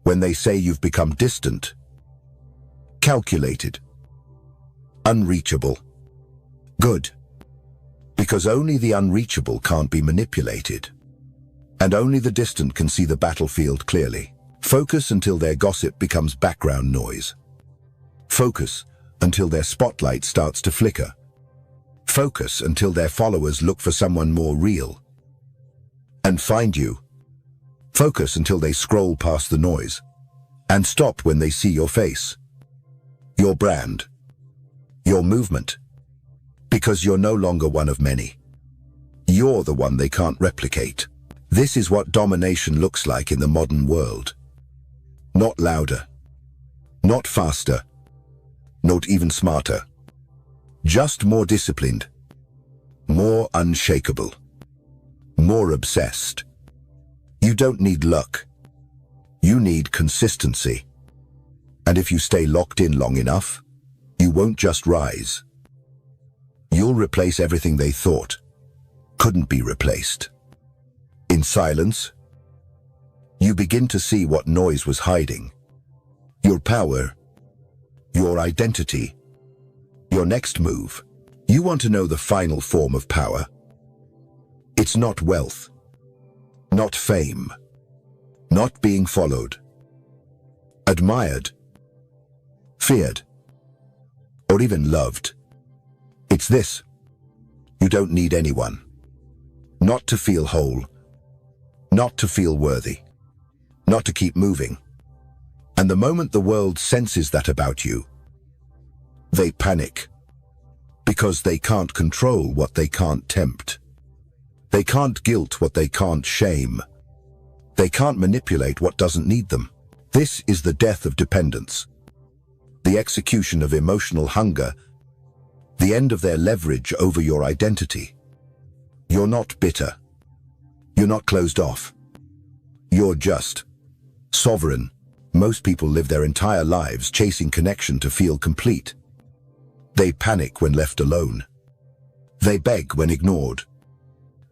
when they say you've become distant, calculated, unreachable. Good. Because only the unreachable can't be manipulated, and only the distant can see the battlefield clearly. Focus until their gossip becomes background noise. Focus until their spotlight starts to flicker. Focus until their followers look for someone more real and find you. Focus until they scroll past the noise and stop when they see your face, your brand, your movement, because you're no longer one of many. You're the one they can't replicate. This is what domination looks like in the modern world. Not louder, not faster, not even smarter. Just more disciplined, more unshakable, more obsessed. You don't need luck. You need consistency. And if you stay locked in long enough, you won't just rise. You'll replace everything they thought couldn't be replaced. In silence, you begin to see what noise was hiding. Your power, your identity, your next move. You want to know the final form of power? It's not wealth, not fame, not being followed, admired, feared, or even loved. It's this: you don't need anyone. Not to feel whole, not to feel worthy, not to keep moving. And the moment the world senses that about you, they panic, because they can't control what they can't tempt. They can't guilt what they can't shame. They can't manipulate what doesn't need them. This is the death of dependence, the execution of emotional hunger, the end of their leverage over your identity. You're not bitter. You're not closed off. You're just sovereign. Most people live their entire lives chasing connection to feel complete. They panic when left alone. They beg when ignored.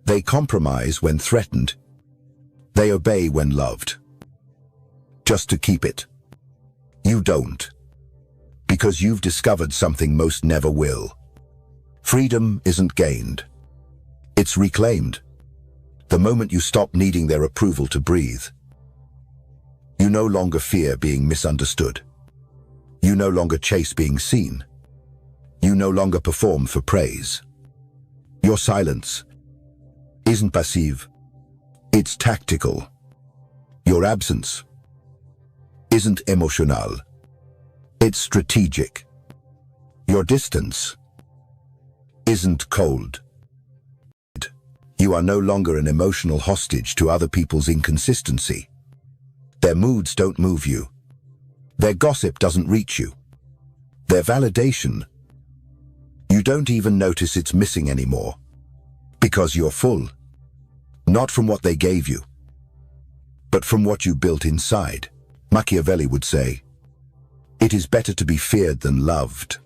They compromise when threatened. They obey when loved. Just to keep it. You don't. Because you've discovered something most never will. Freedom isn't gained. It's reclaimed. The moment you stop needing their approval to breathe. You no longer fear being misunderstood. You no longer chase being seen. You no longer perform for praise. Your silence isn't passive. It's tactical. Your absence isn't emotional. It's strategic. Your distance isn't cold. You are no longer an emotional hostage to other people's inconsistency. Their moods don't move you. Their gossip doesn't reach you. Their validation, you don't even notice it's missing anymore. Because you're full. Not from what they gave you, but from what you built inside. Machiavelli would say, "It is better to be feared than loved."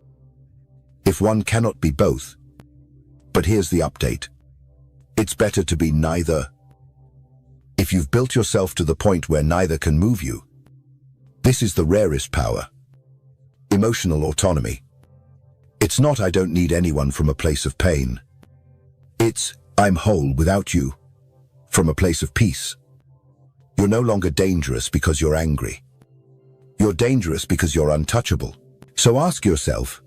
If one cannot be both. But here's the update. It's better to be neither. If you've built yourself to the point where neither can move you, this is the rarest power. Emotional autonomy. It's not "I don't need anyone" from a place of pain. It's "I'm whole without you" from a place of peace. You're no longer dangerous because you're angry. You're dangerous because you're untouchable. So ask yourself,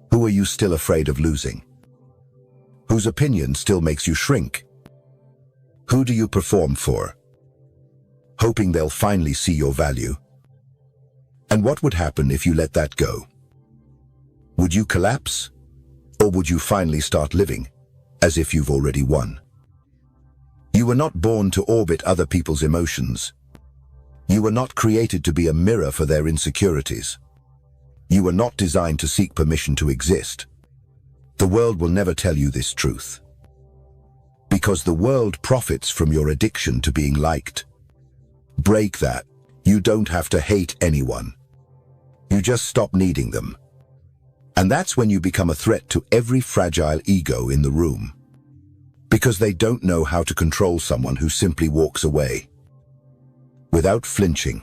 who are you still afraid of losing? Whose opinion still makes you shrink? Who do you perform for, hoping they'll finally see your value? And what would happen if you let that go? Would you collapse? Or would you finally start living as if you've already won? You were not born to orbit other people's emotions. You were not created to be a mirror for their insecurities. You were not designed to seek permission to exist. The world will never tell you this truth. Because the world profits from your addiction to being liked. Break that. You don't have to hate anyone. You just stop needing them. And that's when you become a threat to every fragile ego in the room. Because they don't know how to control someone who simply walks away. Without flinching.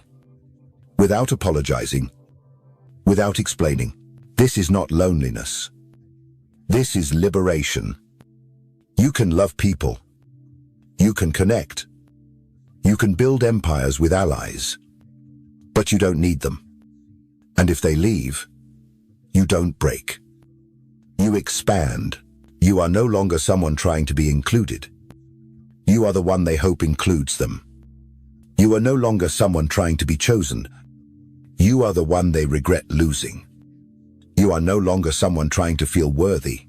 Without apologizing. Without explaining. This is not loneliness. This is liberation. You can love people. You can connect. You can build empires with allies. But you don't need them. And if they leave, you don't break. You expand. You are no longer someone trying to be included. You are the one they hope includes them. You are no longer someone trying to be chosen. You are the one they regret losing. You are no longer someone trying to feel worthy.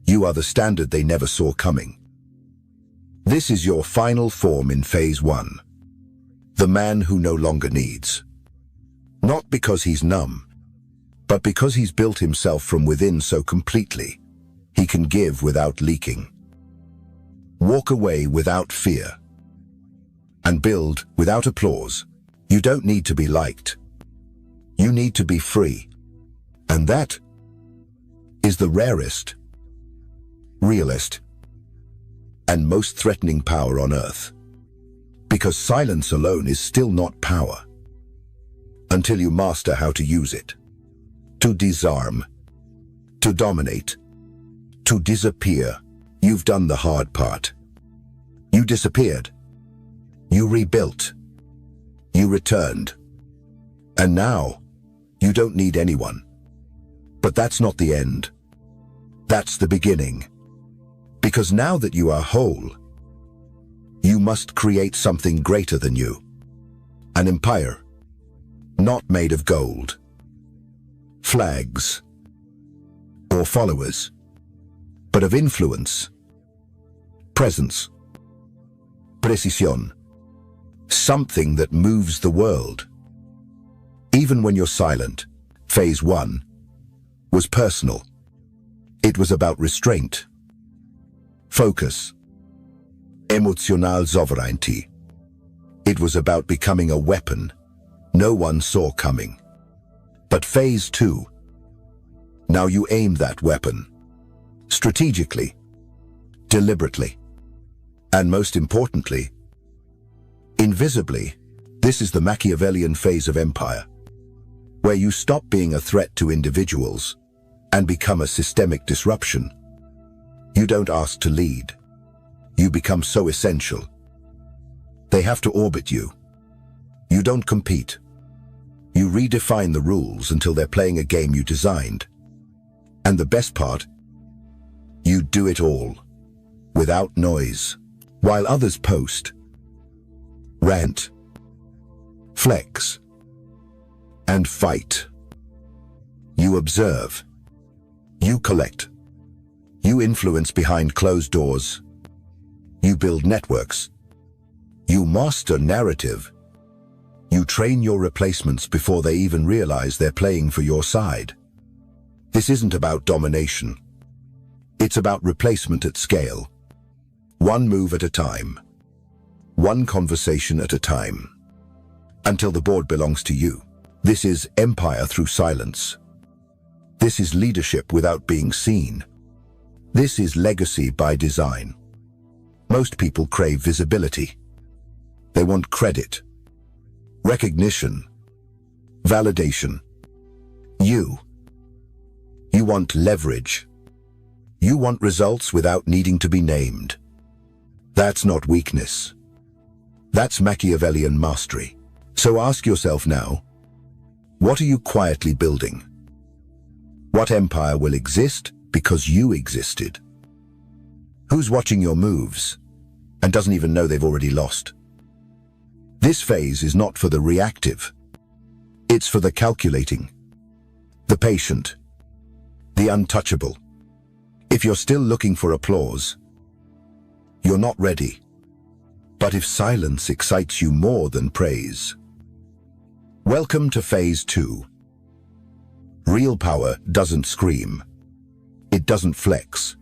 You are the standard they never saw coming. This is your final form in phase 1. The man who no longer needs. Not because he's numb, but because he's built himself from within so completely, he can give without leaking. Walk away without fear. And build without applause. You don't need to be liked. You need to be free. And that is the rarest, realest, and most threatening power on earth. Because silence alone is still not power. Until you master how to use it. To disarm. To dominate. To disappear. You've done the hard part. You disappeared. You rebuilt. You returned. And now, you don't need anyone. But that's not the end. That's the beginning. Because now that you are whole, you must create something greater than you. An empire, not made of gold, flags, or followers, but of influence, presence, precision, something that moves the world. Even when you're silent, phase 1 was personal. It was about restraint, focus, emotional sovereignty. It was about becoming a weapon no one saw coming. But phase 2, now you aim that weapon, strategically, deliberately, and most importantly, invisibly. This is the Machiavellian phase of empire, where you stop being a threat to individuals and become a systemic disruption. You don't ask to lead. You become so essential. They have to orbit you. You don't compete. You redefine the rules until they're playing a game you designed. And the best part, you do it all, without noise, while others post, rant, flex, and fight. You observe. You collect. You influence behind closed doors. You build networks. You master narrative. You train your replacements before they even realize they're playing for your side. This isn't about domination. It's about replacement at scale. One move at a time. One conversation at a time. Until the board belongs to you. This is empire through silence. This is leadership without being seen. This is legacy by design. Most people crave visibility. They want credit, recognition, validation. You want leverage. You want results without needing to be named. That's not weakness. That's Machiavellian mastery. So ask yourself now, what are you quietly building? What empire will exist because you existed? Who's watching your moves and doesn't even know they've already lost? This phase is not for the reactive. It's for the calculating, the patient, the untouchable. If you're still looking for applause, you're not ready. But if silence excites you more than praise, welcome to phase 2. Real power doesn't scream. It doesn't flex.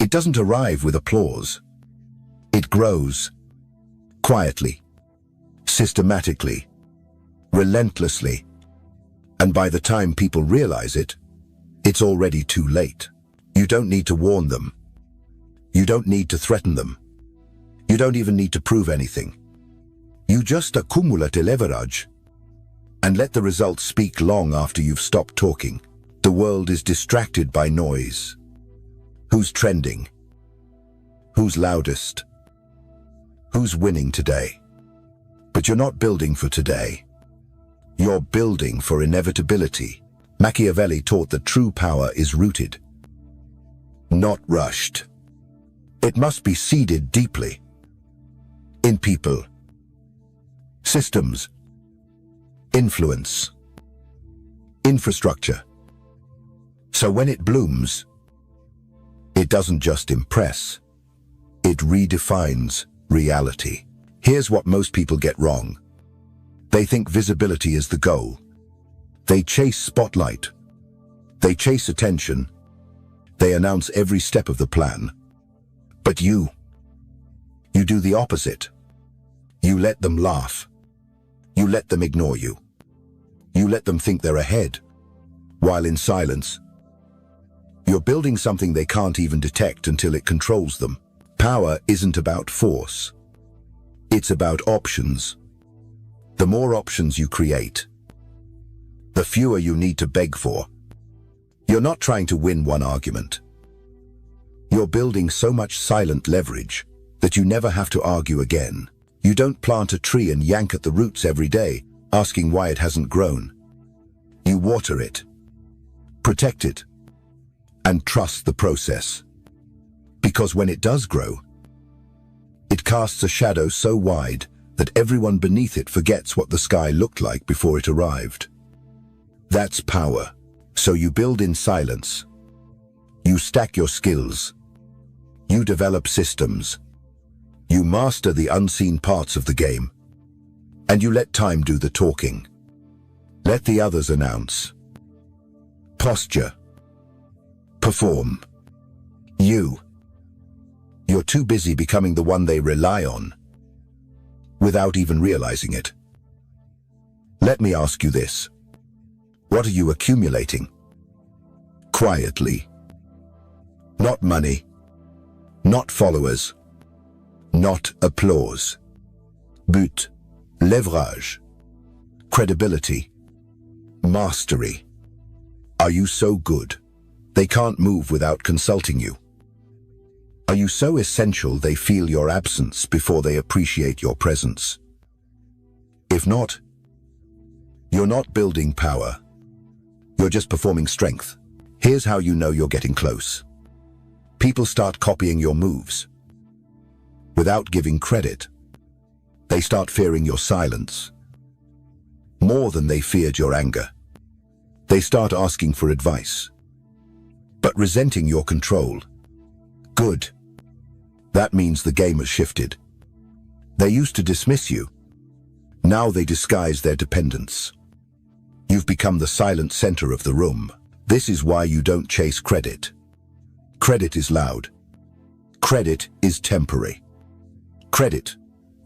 It doesn't arrive with applause. It grows quietly, systematically, relentlessly. And by the time people realize it, it's already too late. You don't need to warn them. You don't need to threaten them. You don't even need to prove anything. You just accumulate leverage and let the results speak long after you've stopped talking. The world is distracted by noise. Who's trending? Who's loudest? Who's winning today? But you're not building for today. You're building for inevitability. Machiavelli taught that true power is rooted, not rushed. It must be seeded deeply. In people, systems, Influence. Infrastructure. So when it blooms, it doesn't just impress, it redefines reality. Here's what most people get wrong. They think visibility is the goal. They chase spotlight. They chase attention. They announce every step of the plan. But you do the opposite. You let them laugh. You let them ignore you. You let them think they're ahead, while in silence, you're building something they can't even detect until it controls them. Power isn't about force. It's about options. The more options you create, the fewer you need to beg for. You're not trying to win one argument. You're building so much silent leverage that you never have to argue again. You don't plant a tree and yank at the roots every day, asking why it hasn't grown. You water it, protect it, and trust the process. Because when it does grow, it casts a shadow so wide that everyone beneath it forgets what the sky looked like before it arrived. That's power. So you build in silence. You stack your skills. You develop systems. You master the unseen parts of the game. And you let time do the talking. Let the others announce. Posture. Perform. You're too busy becoming the one they rely on, without even realizing it. Let me ask you this. What are you accumulating? Quietly. Not money. Not followers. Not applause. But leverage. Credibility. Mastery. Are you so good they can't move without consulting you? Are you so essential they feel your absence before they appreciate your presence? If not, you're not building power. You're just performing strength. Here's how you know you're getting close. People start copying your moves. Without giving credit, they start fearing your silence. More than they feared your anger. They start asking for advice, but resenting your control. Good. That means the game has shifted. They used to dismiss you. Now they disguise their dependence. You've become the silent center of the room. This is why you don't chase credit. Credit is loud. Credit is temporary. Credit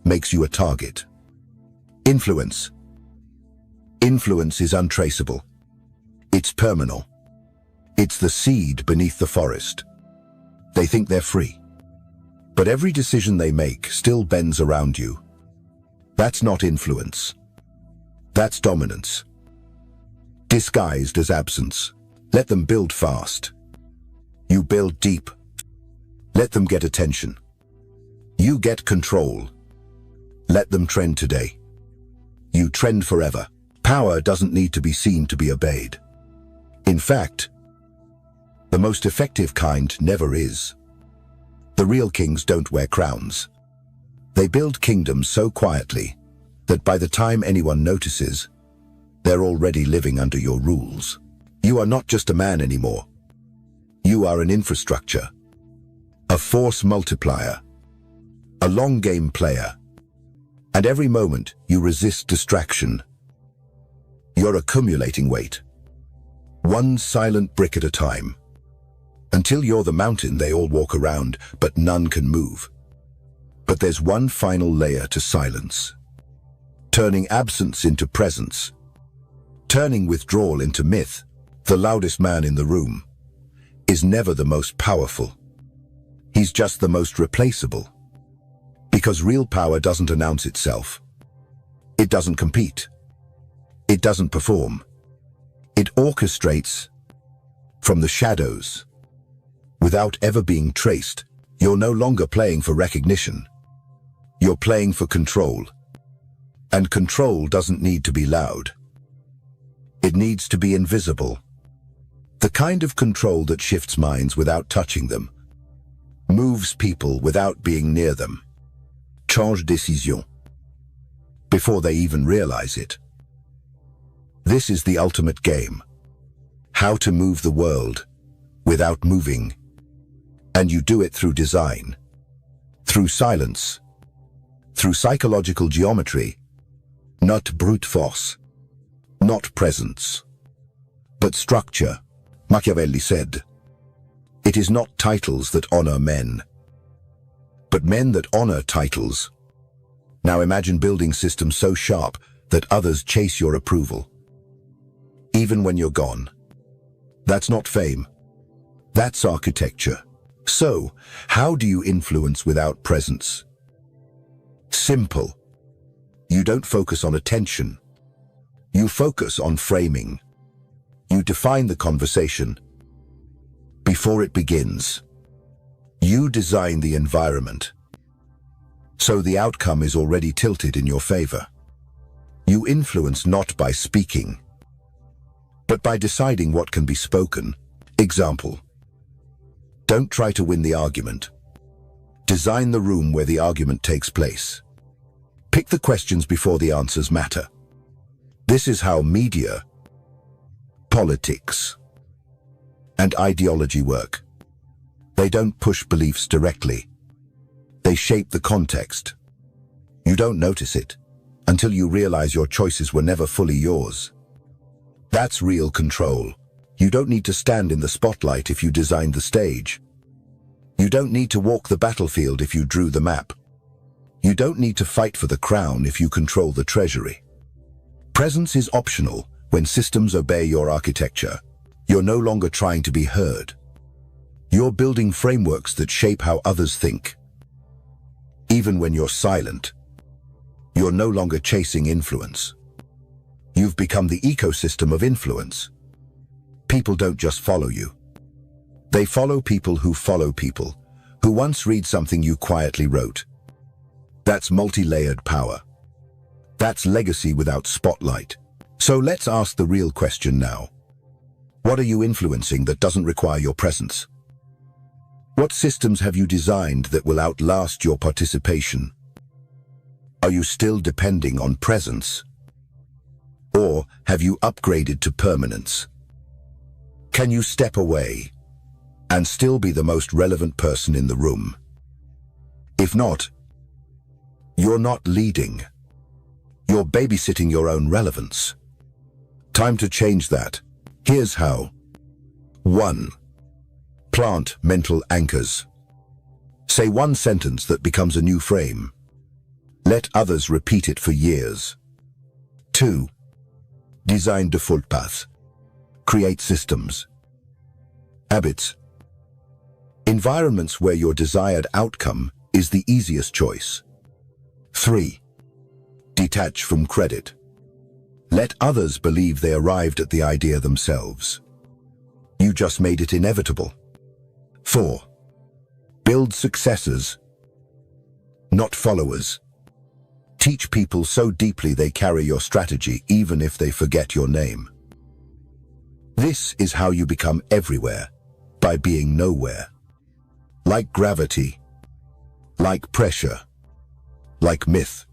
makes you a target. Influence. Influence is untraceable. It's permanent. It's the seed beneath the forest. They think they're free. But every decision they make still bends around you. That's not influence. That's dominance. Disguised as absence. Let them build fast. You build deep. Let them get attention. You get control. Let them trend today. You trend forever. Power doesn't need to be seen to be obeyed. In fact, the most effective kind never is. The real kings don't wear crowns. They build kingdoms so quietly that by the time anyone notices, they're already living under your rules. You are not just a man anymore. You are an infrastructure, a force multiplier, a long game player. And every moment you resist distraction, you're accumulating weight. One silent brick at a time. Until you're the mountain they all walk around, but none can move. But there's one final layer to silence. Turning absence into presence. Turning withdrawal into myth. The loudest man in the room is never the most powerful. He's just the most replaceable. Because real power doesn't announce itself. It doesn't compete. It doesn't perform. It orchestrates from the shadows. Without ever being traced, you're no longer playing for recognition. You're playing for control. And control doesn't need to be loud. It needs to be invisible. The kind of control that shifts minds without touching them, moves people without being near them, change décision, before they even realize it. This is the ultimate game. How to move the world without moving. And you do it through design, through silence, through psychological geometry, not brute force, not presence, but structure. Machiavelli said, "It is not titles that honor men, but men that honor titles." Now imagine building systems so sharp that others chase your approval, even when you're gone. That's not fame. That's architecture. So, how do you influence without presence? Simple. You don't focus on attention. You focus on framing. You define the conversation before it begins. You design the environment, so the outcome is already tilted in your favor. You influence not by speaking, but by deciding what can be spoken. Example: don't try to win the argument. Design the room where the argument takes place. Pick the questions before the answers matter. This is how media, politics, and ideology work. They don't push beliefs directly. They shape the context. You don't notice it until you realize your choices were never fully yours. That's real control. You don't need to stand in the spotlight if you designed the stage. You don't need to walk the battlefield if you drew the map. You don't need to fight for the crown if you control the treasury. Presence is optional when systems obey your architecture. You're no longer trying to be heard. You're building frameworks that shape how others think. Even when you're silent, you're no longer chasing influence. You've become the ecosystem of influence. People don't just follow you. They follow people, who once read something you quietly wrote. That's multi-layered power. That's legacy without spotlight. So let's ask the real question now. What are you influencing that doesn't require your presence? What systems have you designed that will outlast your participation? Are you still depending on presence? Or have you upgraded to permanence? Can you step away and still be the most relevant person in the room? If not, you're not leading. You're babysitting your own relevance. Time to change that. Here's how. 1. Plant mental anchors. Say one sentence that becomes a new frame. Let others repeat it for years. 2. Design default paths. Create systems, habits, environments where your desired outcome is the easiest choice. 3. Detach from credit. Let others believe they arrived at the idea themselves. You just made it inevitable. 4. Build successors, not followers. Teach people so deeply they carry your strategy even if they forget your name. This is how you become everywhere, by being nowhere. Like gravity, like pressure, like myth.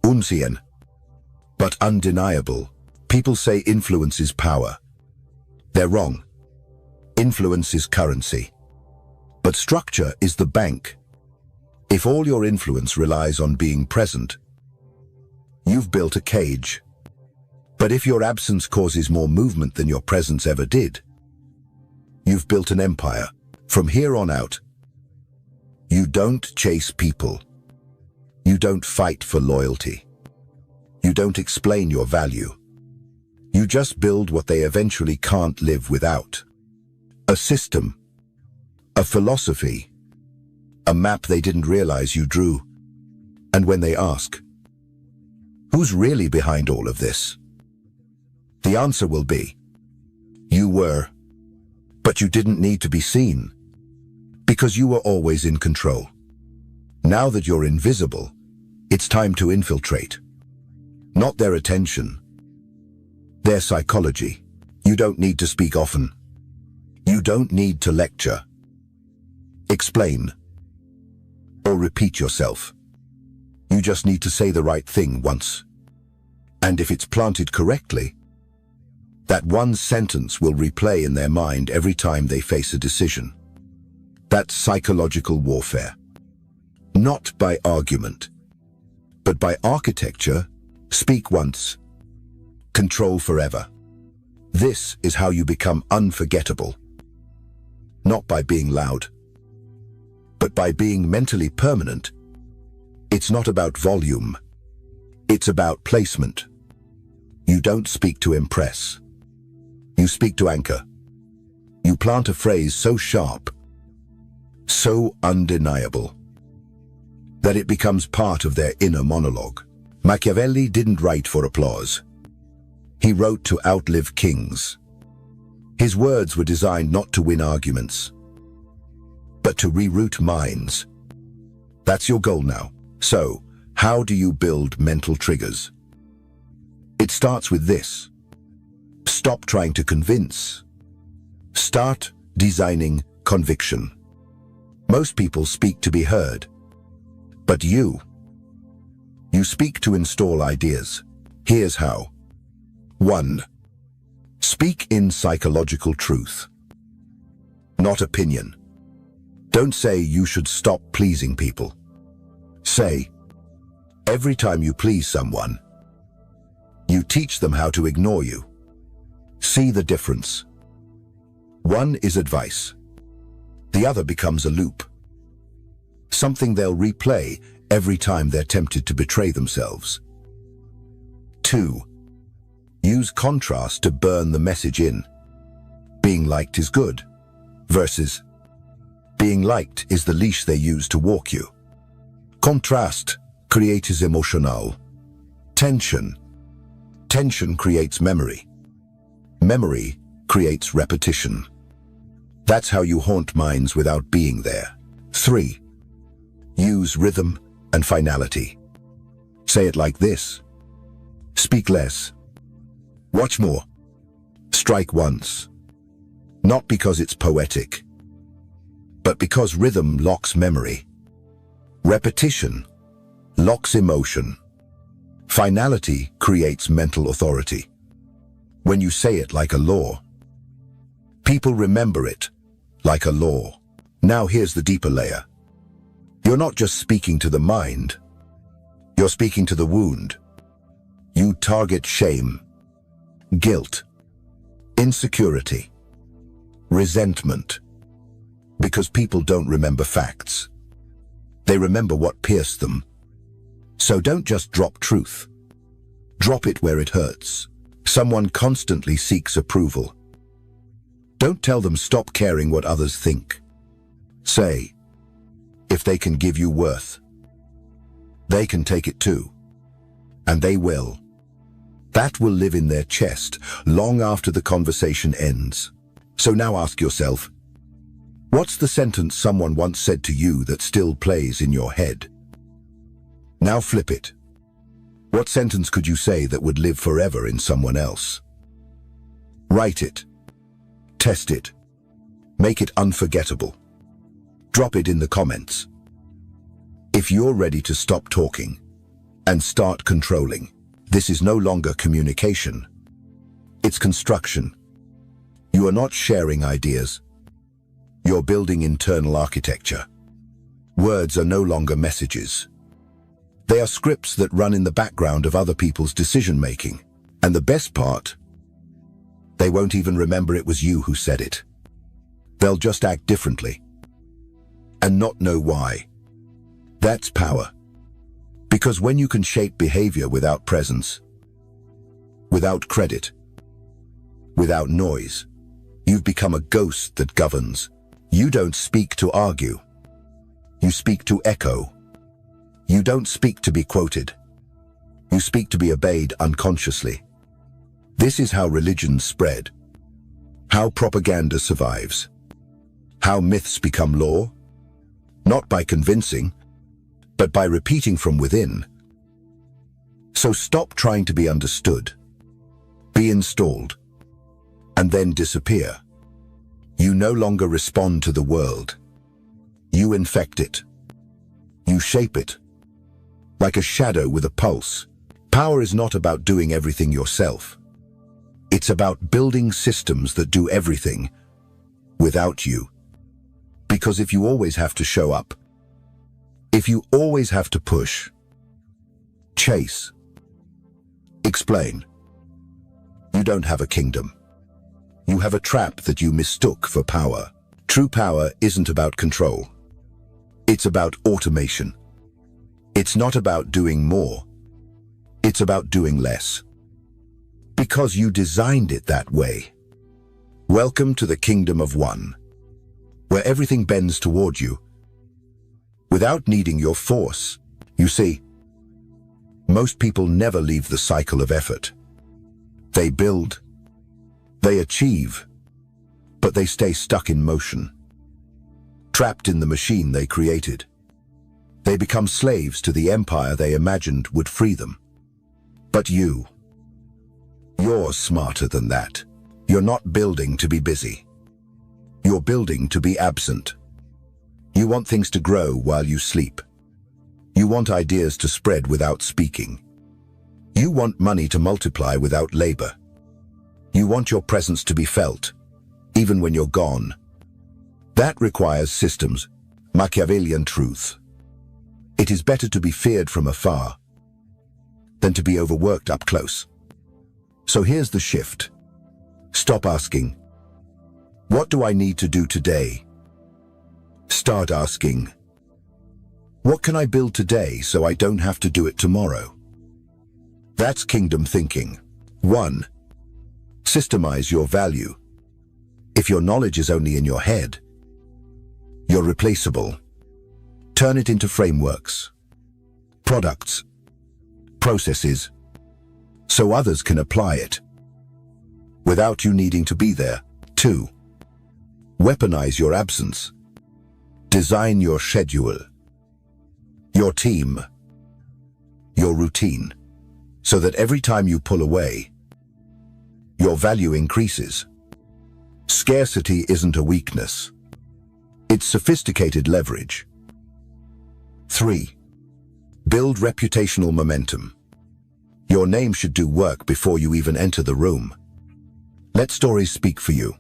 Unseen, but undeniable. People say influence is power. They're wrong. Influence is currency. But structure is the bank. If all your influence relies on being present, you've built a cage. But if your absence causes more movement than your presence ever did, you've built an empire. From here on out, you don't chase people. You don't fight for loyalty. You don't explain your value. You just build what they eventually can't live without. A system, a philosophy, a map they didn't realize you drew. And when they ask, who's really behind all of this? The answer will be, you were, but you didn't need to be seen, because you were always in control. Now that you're invisible, it's time to infiltrate. Not their attention, their psychology. You don't need to speak often. You don't need to lecture, explain, or repeat yourself. You just need to say the right thing once. And if it's planted correctly, That one sentence will replay in their mind every time they face a decision. That's psychological warfare. Not by argument, but by architecture. Speak once, control forever. This is how you become unforgettable. Not by being loud, but by being mentally permanent. It's not about volume. It's about placement. You don't speak to impress. You speak to anchor. You plant a phrase so sharp, so undeniable, that it becomes part of their inner monologue. Machiavelli didn't write for applause. He wrote to outlive kings. His words were designed not to win arguments, but to reroute minds. That's your goal now. So, how do you build mental triggers? It starts with this. Stop trying to convince. Start designing conviction. Most people speak to be heard, but you speak to install ideas. Here's how. 1. Speak in psychological truth, not opinion. Don't say you should stop pleasing people. Say, every time you please someone, you teach them how to ignore you. See the difference. One is advice. The other becomes a loop. Something they'll replay every time they're tempted to betray themselves. 2. Use contrast to burn the message in. Being liked is good, versus being liked is the leash they use to walk you. Contrast creates emotional. Tension. Tension creates memory. Memory creates repetition. That's how you haunt minds without being there. 3. Use rhythm and finality. Say it like this. Speak less. Watch more. Strike once. Not because it's poetic, but because rhythm locks memory. Repetition locks emotion. Finality creates mental authority. When you say it like a law, people remember it like a law. Now here's the deeper layer. You're not just speaking to the mind, you're speaking to the wound. You target shame, guilt, insecurity, resentment, because people don't remember facts. They remember what pierced them. So don't just drop truth. Drop it where it hurts. Someone constantly seeks approval. Don't tell them stop caring what others think. Say, if they can give you worth, they can take it too. And they will. That will live in their chest long after the conversation ends. So now ask yourself, what's the sentence someone once said to you that still plays in your head? Now flip it. What sentence could you say that would live forever in someone else? Write it. Test it. Make it unforgettable. Drop it in the comments. If you're ready to stop talking and start controlling, this is no longer communication. It's construction. You are not sharing ideas. You're building internal architecture. Words are no longer messages. They are scripts that run in the background of other people's decision-making. And the best part, they won't even remember it was you who said it. They'll just act differently and not know why. That's power. Because when you can shape behavior without presence, without credit, without noise, you've become a ghost that governs. You don't speak to argue. You speak to echo. You don't speak to be quoted. You speak to be obeyed unconsciously. This is how religions spread, how propaganda survives, how myths become law, not by convincing, but by repeating from within. So stop trying to be understood, be installed, and then disappear. You no longer respond to the world. You infect it. You shape it. Like a shadow with a pulse. Power is not about doing everything yourself. It's about building systems that do everything without you. Because if you always have to show up, if you always have to push, chase, explain, you don't have a kingdom. You have a trap that you mistook for power. True power isn't about control. It's about automation. It's not about doing more. It's about doing less. Because you designed it that way. Welcome to the kingdom of one, where everything bends toward you without needing your force. You see, most people never leave the cycle of effort. They build, they achieve, but they stay stuck in motion, trapped in the machine they created. They become slaves to the empire they imagined would free them. But you're smarter than that. You're not building to be busy. You're building to be absent. You want things to grow while you sleep. You want ideas to spread without speaking. You want money to multiply without labor. You want your presence to be felt, even when you're gone. That requires systems, Machiavellian truth. It is better to be feared from afar than to be overworked up close. So here's the shift. Stop asking, what do I need to do today? Start asking, what can I build today so I don't have to do it tomorrow? That's kingdom thinking. 1. Systemize your value. If your knowledge is only in your head, you're replaceable. Turn it into frameworks, products, processes, so others can apply it without you needing to be there. 2. Weaponize your absence. Design your schedule, your team, your routine, so that every time you pull away, your value increases. Scarcity isn't a weakness. It's sophisticated leverage. 3. Build reputational momentum. Your name should do work before you even enter the room. Let stories speak for you.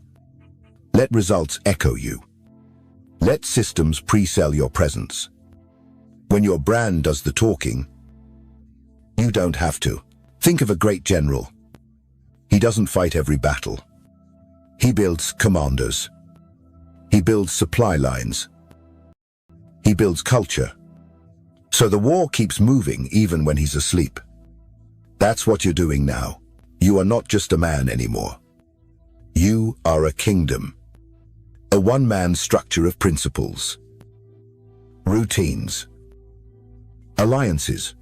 Let results echo you. Let systems pre-sell your presence. When your brand does the talking, you don't have to. Think of a great general. He doesn't fight every battle. He builds commanders. He builds supply lines. He builds culture. So the war keeps moving even when he's asleep. That's what you're doing now. You are not just a man anymore. You are a kingdom. A one-man structure of principles, routines, alliances,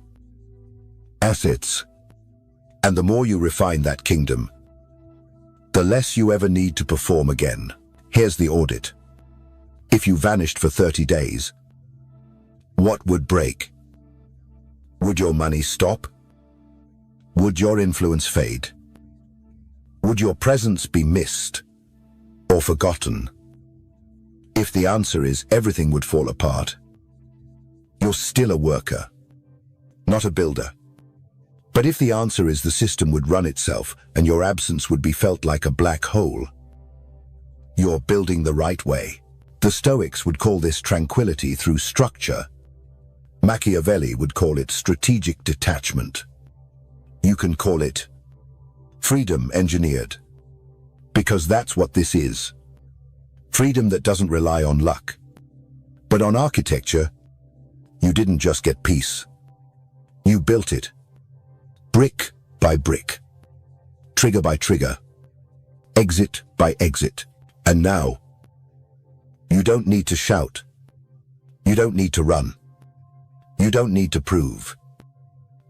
assets. And the more you refine that kingdom, the less you ever need to perform again. Here's the audit. If you vanished for 30 days, what would break? Would your money stop? Would your influence fade? Would your presence be missed or forgotten? If the answer is everything would fall apart, you're still a worker, not a builder. But if the answer is the system would run itself and your absence would be felt like a black hole, you're building the right way. The Stoics would call this tranquility through structure. Machiavelli would call it strategic detachment. You can call it freedom engineered, because that's what this is. Freedom that doesn't rely on luck, but on architecture. You didn't just get peace. You built it, brick by brick, trigger by trigger, exit by exit. And now, you don't need to shout. You don't need to run. You don't need to prove.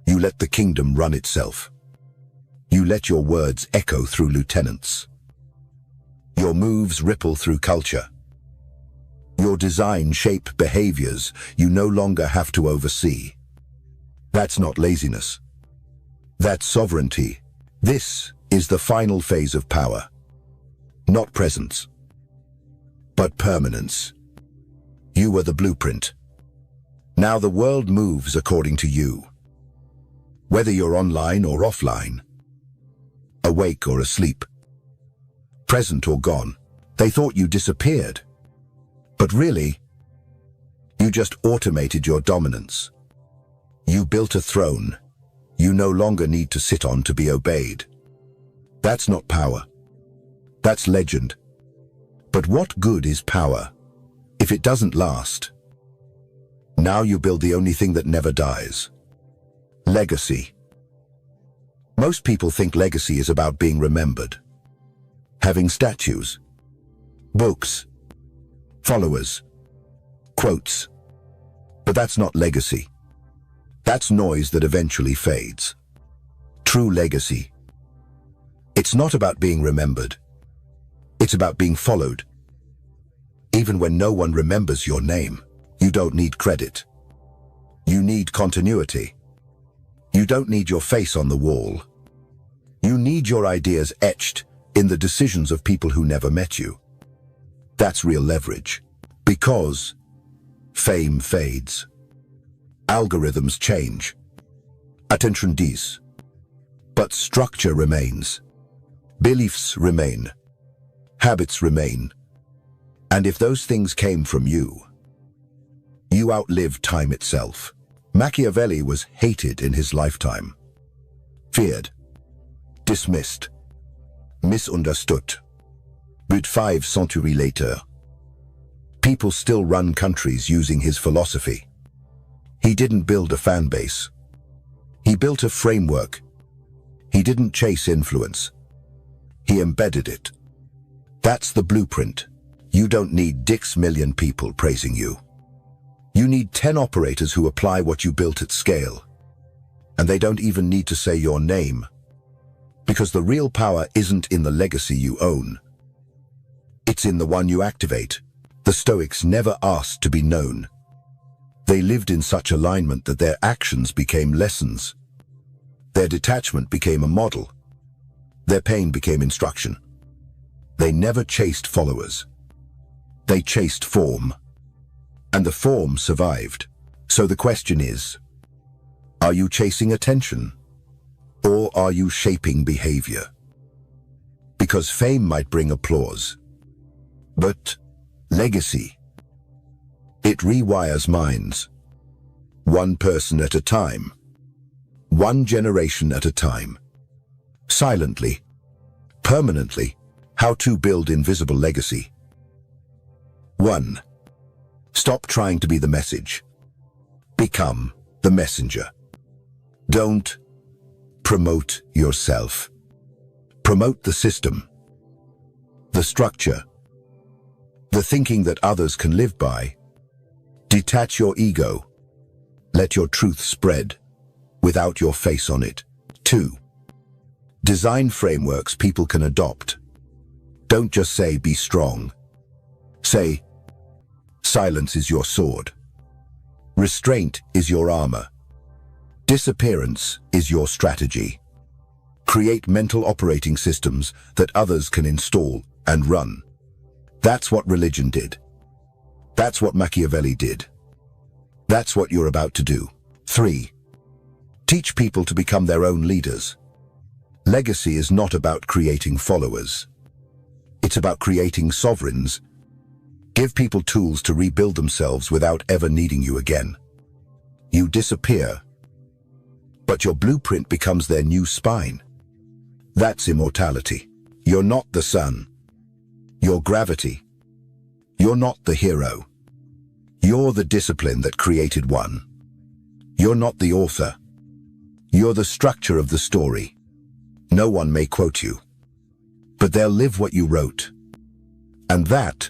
You let the kingdom run itself. You let your words echo through lieutenants. Your moves ripple through culture. Your design shape behaviors you no longer have to oversee. That's not laziness. That's sovereignty. This is the final phase of power. Not presence, but permanence. You are the blueprint. Now the world moves according to you. Whether you're online or offline, awake or asleep, present or gone. They thought you disappeared. But really, you just automated your dominance. You built a throne you no longer need to sit on to be obeyed. That's not power. That's legend. But what good is power if it doesn't last? Now you build the only thing that never dies. Legacy. Most people think legacy is about being remembered. Having statues, books, followers, quotes. But that's not legacy. That's noise that eventually fades. True legacy. It's not about being remembered. It's about being followed. Even when no one remembers your name, you don't need credit. You need continuity. You don't need your face on the wall. You need your ideas etched in the decisions of people who never met you. That's real leverage. Because fame fades. Algorithms change. Attention dies. But structure remains. Beliefs remain. Habits remain. And if those things came from you, you outlive time itself. Machiavelli was hated in his lifetime. Feared. Dismissed. Misunderstood. But 5 centuries later, people still run countries using his philosophy. He didn't build a fan base. He built a framework. He didn't chase influence. He embedded it. That's the blueprint. You don't need 6 million people praising you. You need 10 operators who apply what you built at scale. And they don't even need to say your name. Because the real power isn't in the legacy you own. It's in the one you activate. The Stoics never asked to be known. They lived in such alignment that their actions became lessons. Their detachment became a model. Their pain became instruction. They never chased followers. They chased form. And the form survived. So the question is, are you chasing attention? Or are you shaping behavior? Because fame might bring applause. But legacy, it rewires minds. One person at a time. One generation at a time. Silently. Permanently. How to build invisible legacy. 1. Stop trying to be the message. Become the messenger. Don't promote yourself. Promote the system. The structure. The thinking that others can live by. Detach your ego. Let your truth spread without your face on it. 2. Design frameworks people can adopt. Don't just say, be strong. Say, silence is your sword. Restraint is your armor. Disappearance is your strategy. Create mental operating systems that others can install and run. That's what religion did. That's what Machiavelli did. That's what you're about to do. 3. Teach people to become their own leaders. Legacy is not about creating followers. It's about creating sovereigns. Give people tools to rebuild themselves without ever needing you again. You disappear, but your blueprint becomes their new spine. That's immortality. You're not the sun. You're gravity. You're not the hero. You're the discipline that created one. You're not the author. You're the structure of the story. No one may quote you, but they'll live what you wrote. And that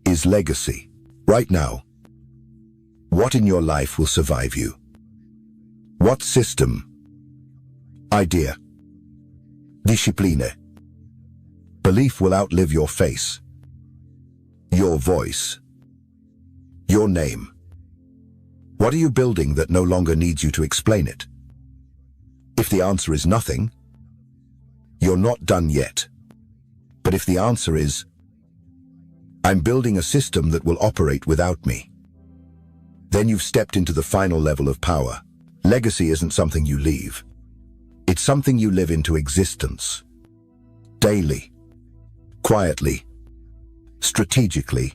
is legacy. Right now, what in your life will survive you? What system? Idea? Discipline? Belief will outlive your face, your voice, your name. What are you building that no longer needs you to explain it? If the answer is nothing, you're not done yet. But if the answer is, I'm building a system that will operate without me, then you've stepped into the final level of power. Legacy isn't something you leave. It's something you live into existence. Daily, quietly, strategically.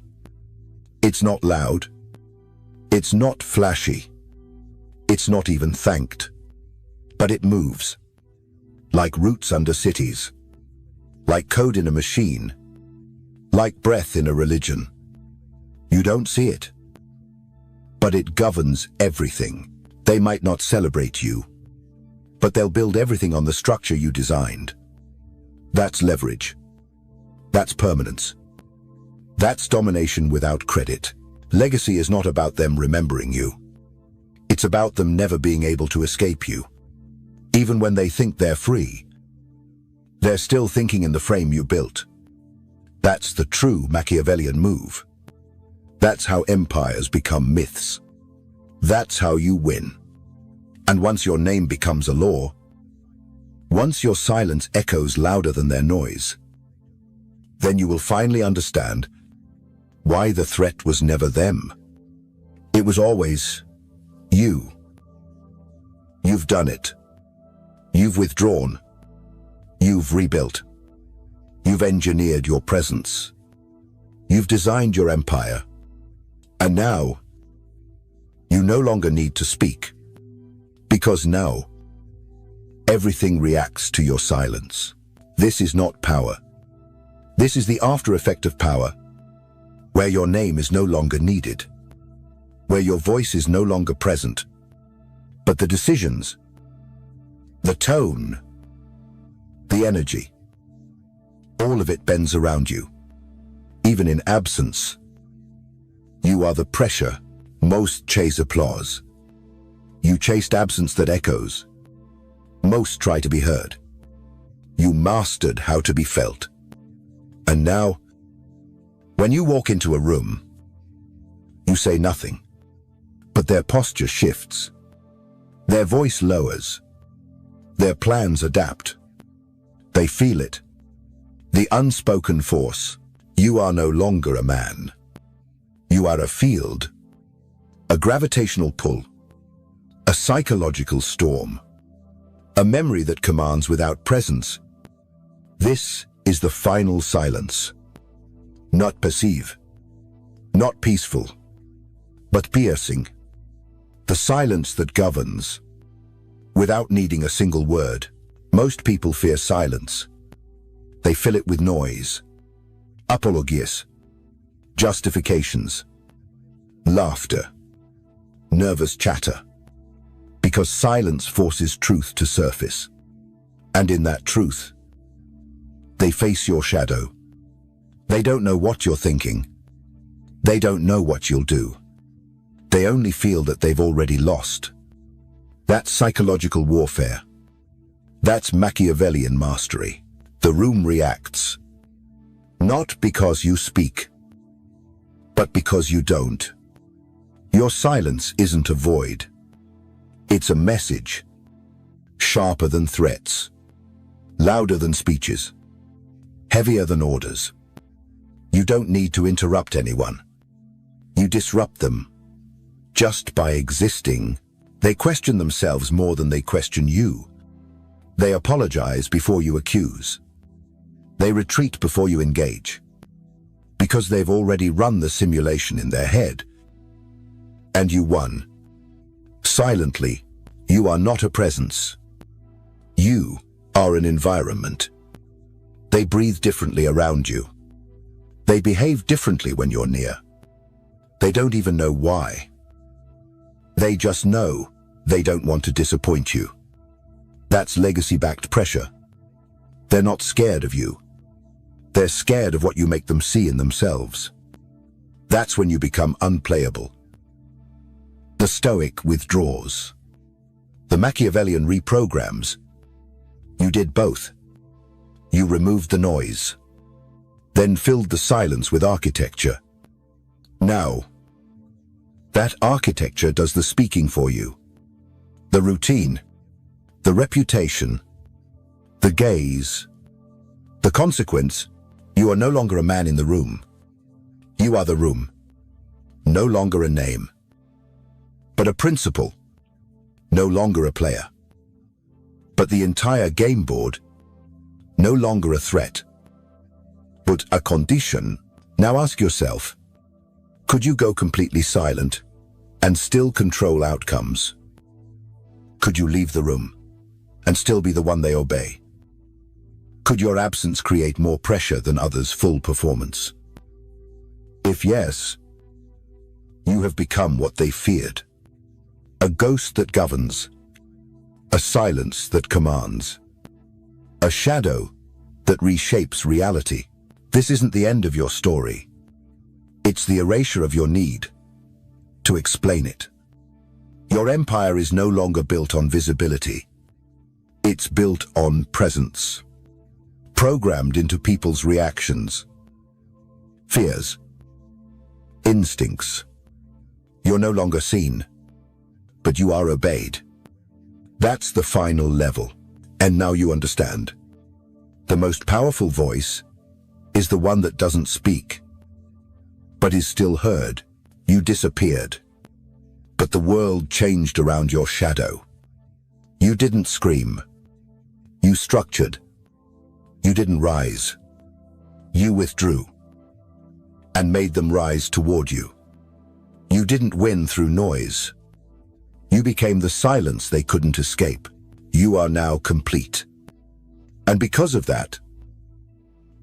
It's not loud. It's not flashy. It's not even thanked. But it moves. Like roots under cities. Like code in a machine. Like breath in a religion. You don't see it. But it governs everything. They might not celebrate you, but they'll build everything on the structure you designed. That's leverage. That's permanence. That's domination without credit. Legacy is not about them remembering you. It's about them never being able to escape you. Even when they think they're free, they're still thinking in the frame you built. That's the true Machiavellian move. That's how empires become myths. That's how you win. And once your name becomes a law, once your silence echoes louder than their noise, then you will finally understand why the threat was never them. It was always you. You've done it. You've withdrawn. You've rebuilt. You've engineered your presence. You've designed your empire. And now, you no longer need to speak. Because now, everything reacts to your silence. This is not power. This is the after effect of power, where your name is no longer needed, where your voice is no longer present, but the decisions, the tone, the energy, all of it bends around you. Even in absence, you are the pressure. Most chase applause. You chased absence that echoes. Most try to be heard. You mastered how to be felt. And now, when you walk into a room, you say nothing, but their posture shifts. Their voice lowers. Their plans adapt. They feel it. The unspoken force. You are no longer a man. You are a field. A gravitational pull, a psychological storm, a memory that commands without presence. This is the final silence. Not perceive, not peaceful, but piercing. The silence that governs, without needing a single word. Most people fear silence. They fill it with noise, apologies, justifications, laughter, nervous chatter, because silence forces truth to surface. And in that truth, they face your shadow. They don't know what you're thinking. They don't know what you'll do. They only feel that they've already lost. That's psychological warfare. That's Machiavellian mastery. The room reacts, not because you speak, but because you don't. Your silence isn't a void. It's a message, sharper than threats, louder than speeches, heavier than orders. You don't need to interrupt anyone. You disrupt them. Just by existing, they question themselves more than they question you. They apologize before you accuse. They retreat before you engage, because they've already run the simulation in their head. And you won. Silently, you are not a presence. You are an environment. They breathe differently around you. They behave differently when you're near. They don't even know why. They just know they don't want to disappoint you. That's legacy-backed pressure. They're not scared of you. They're scared of what you make them see in themselves. That's when you become unplayable. The Stoic withdraws. The Machiavellian reprograms. You did both. You removed the noise, then filled the silence with architecture. Now, that architecture does the speaking for you. The routine, the reputation, the gaze, the consequence. You are no longer a man in the room. You are the room. No longer a name, but a principle. No longer a player, but the entire game board. No longer a threat, but a condition. Now ask yourself, could you go completely silent and still control outcomes? Could you leave the room and still be the one they obey? Could your absence create more pressure than others' full performance? If yes, you have become what they feared. A ghost that governs, a silence that commands, a shadow that reshapes reality. This isn't the end of your story. It's the erasure of your need to explain it. Your empire is no longer built on visibility. It's built on presence, programmed into people's reactions, fears, instincts. You're no longer seen, but you are obeyed. That's the final level. And now you understand. The most powerful voice is the one that doesn't speak, but is still heard. You disappeared, but the world changed around your shadow. You didn't scream. You structured. You didn't rise. You withdrew and made them rise toward you. You didn't win through noise. You became the silence they couldn't escape. You are now complete. And because of that,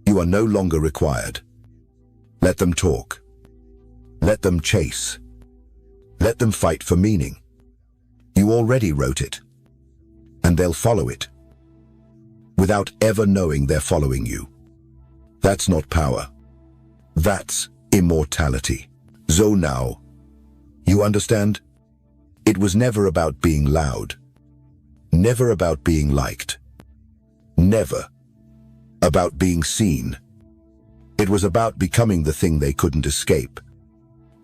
you are no longer required. Let them talk. Let them chase. Let them fight for meaning. You already wrote it, and they'll follow it, without ever knowing they're following you. That's not power. That's immortality. So now, you understand? It was never about being loud, never about being liked, never about being seen. It was about becoming the thing they couldn't escape.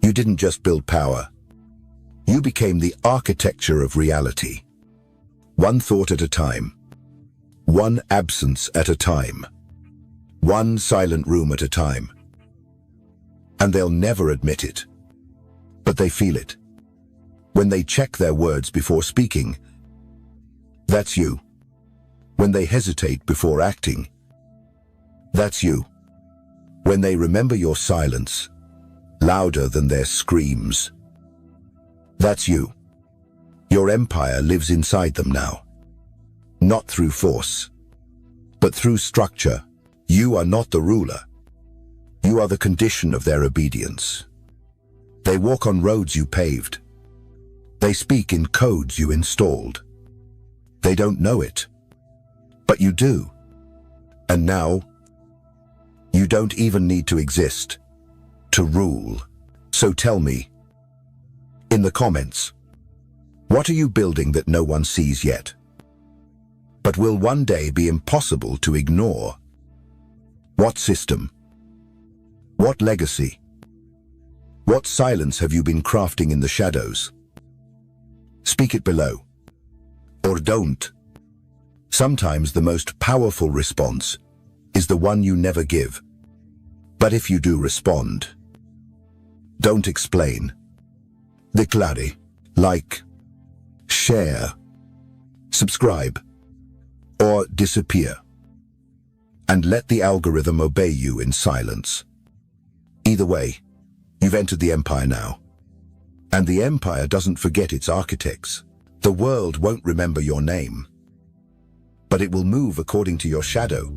You didn't just build power. You became the architecture of reality. One thought at a time. One absence at a time. One silent room at a time. And they'll never admit it. But they feel it. When they check their words before speaking, that's you. When they hesitate before acting, that's you. When they remember your silence, louder than their screams, that's you. Your empire lives inside them now. Not through force, but through structure. You are not the ruler. You are the condition of their obedience. They walk on roads you paved. They speak in codes you installed. They don't know it, but you do. And now, you don't even need to exist to rule. So tell me, in the comments, what are you building that no one sees yet, but will one day be impossible to ignore? What system? What legacy? What silence have you been crafting in the shadows? Speak it below. Or don't. Sometimes the most powerful response is the one you never give. But if you do respond, don't explain. Declare, like, share, subscribe, or disappear. And let the algorithm obey you in silence. Either way, you've entered the empire now. And the empire doesn't forget its architects. The world won't remember your name, but it will move according to your shadow.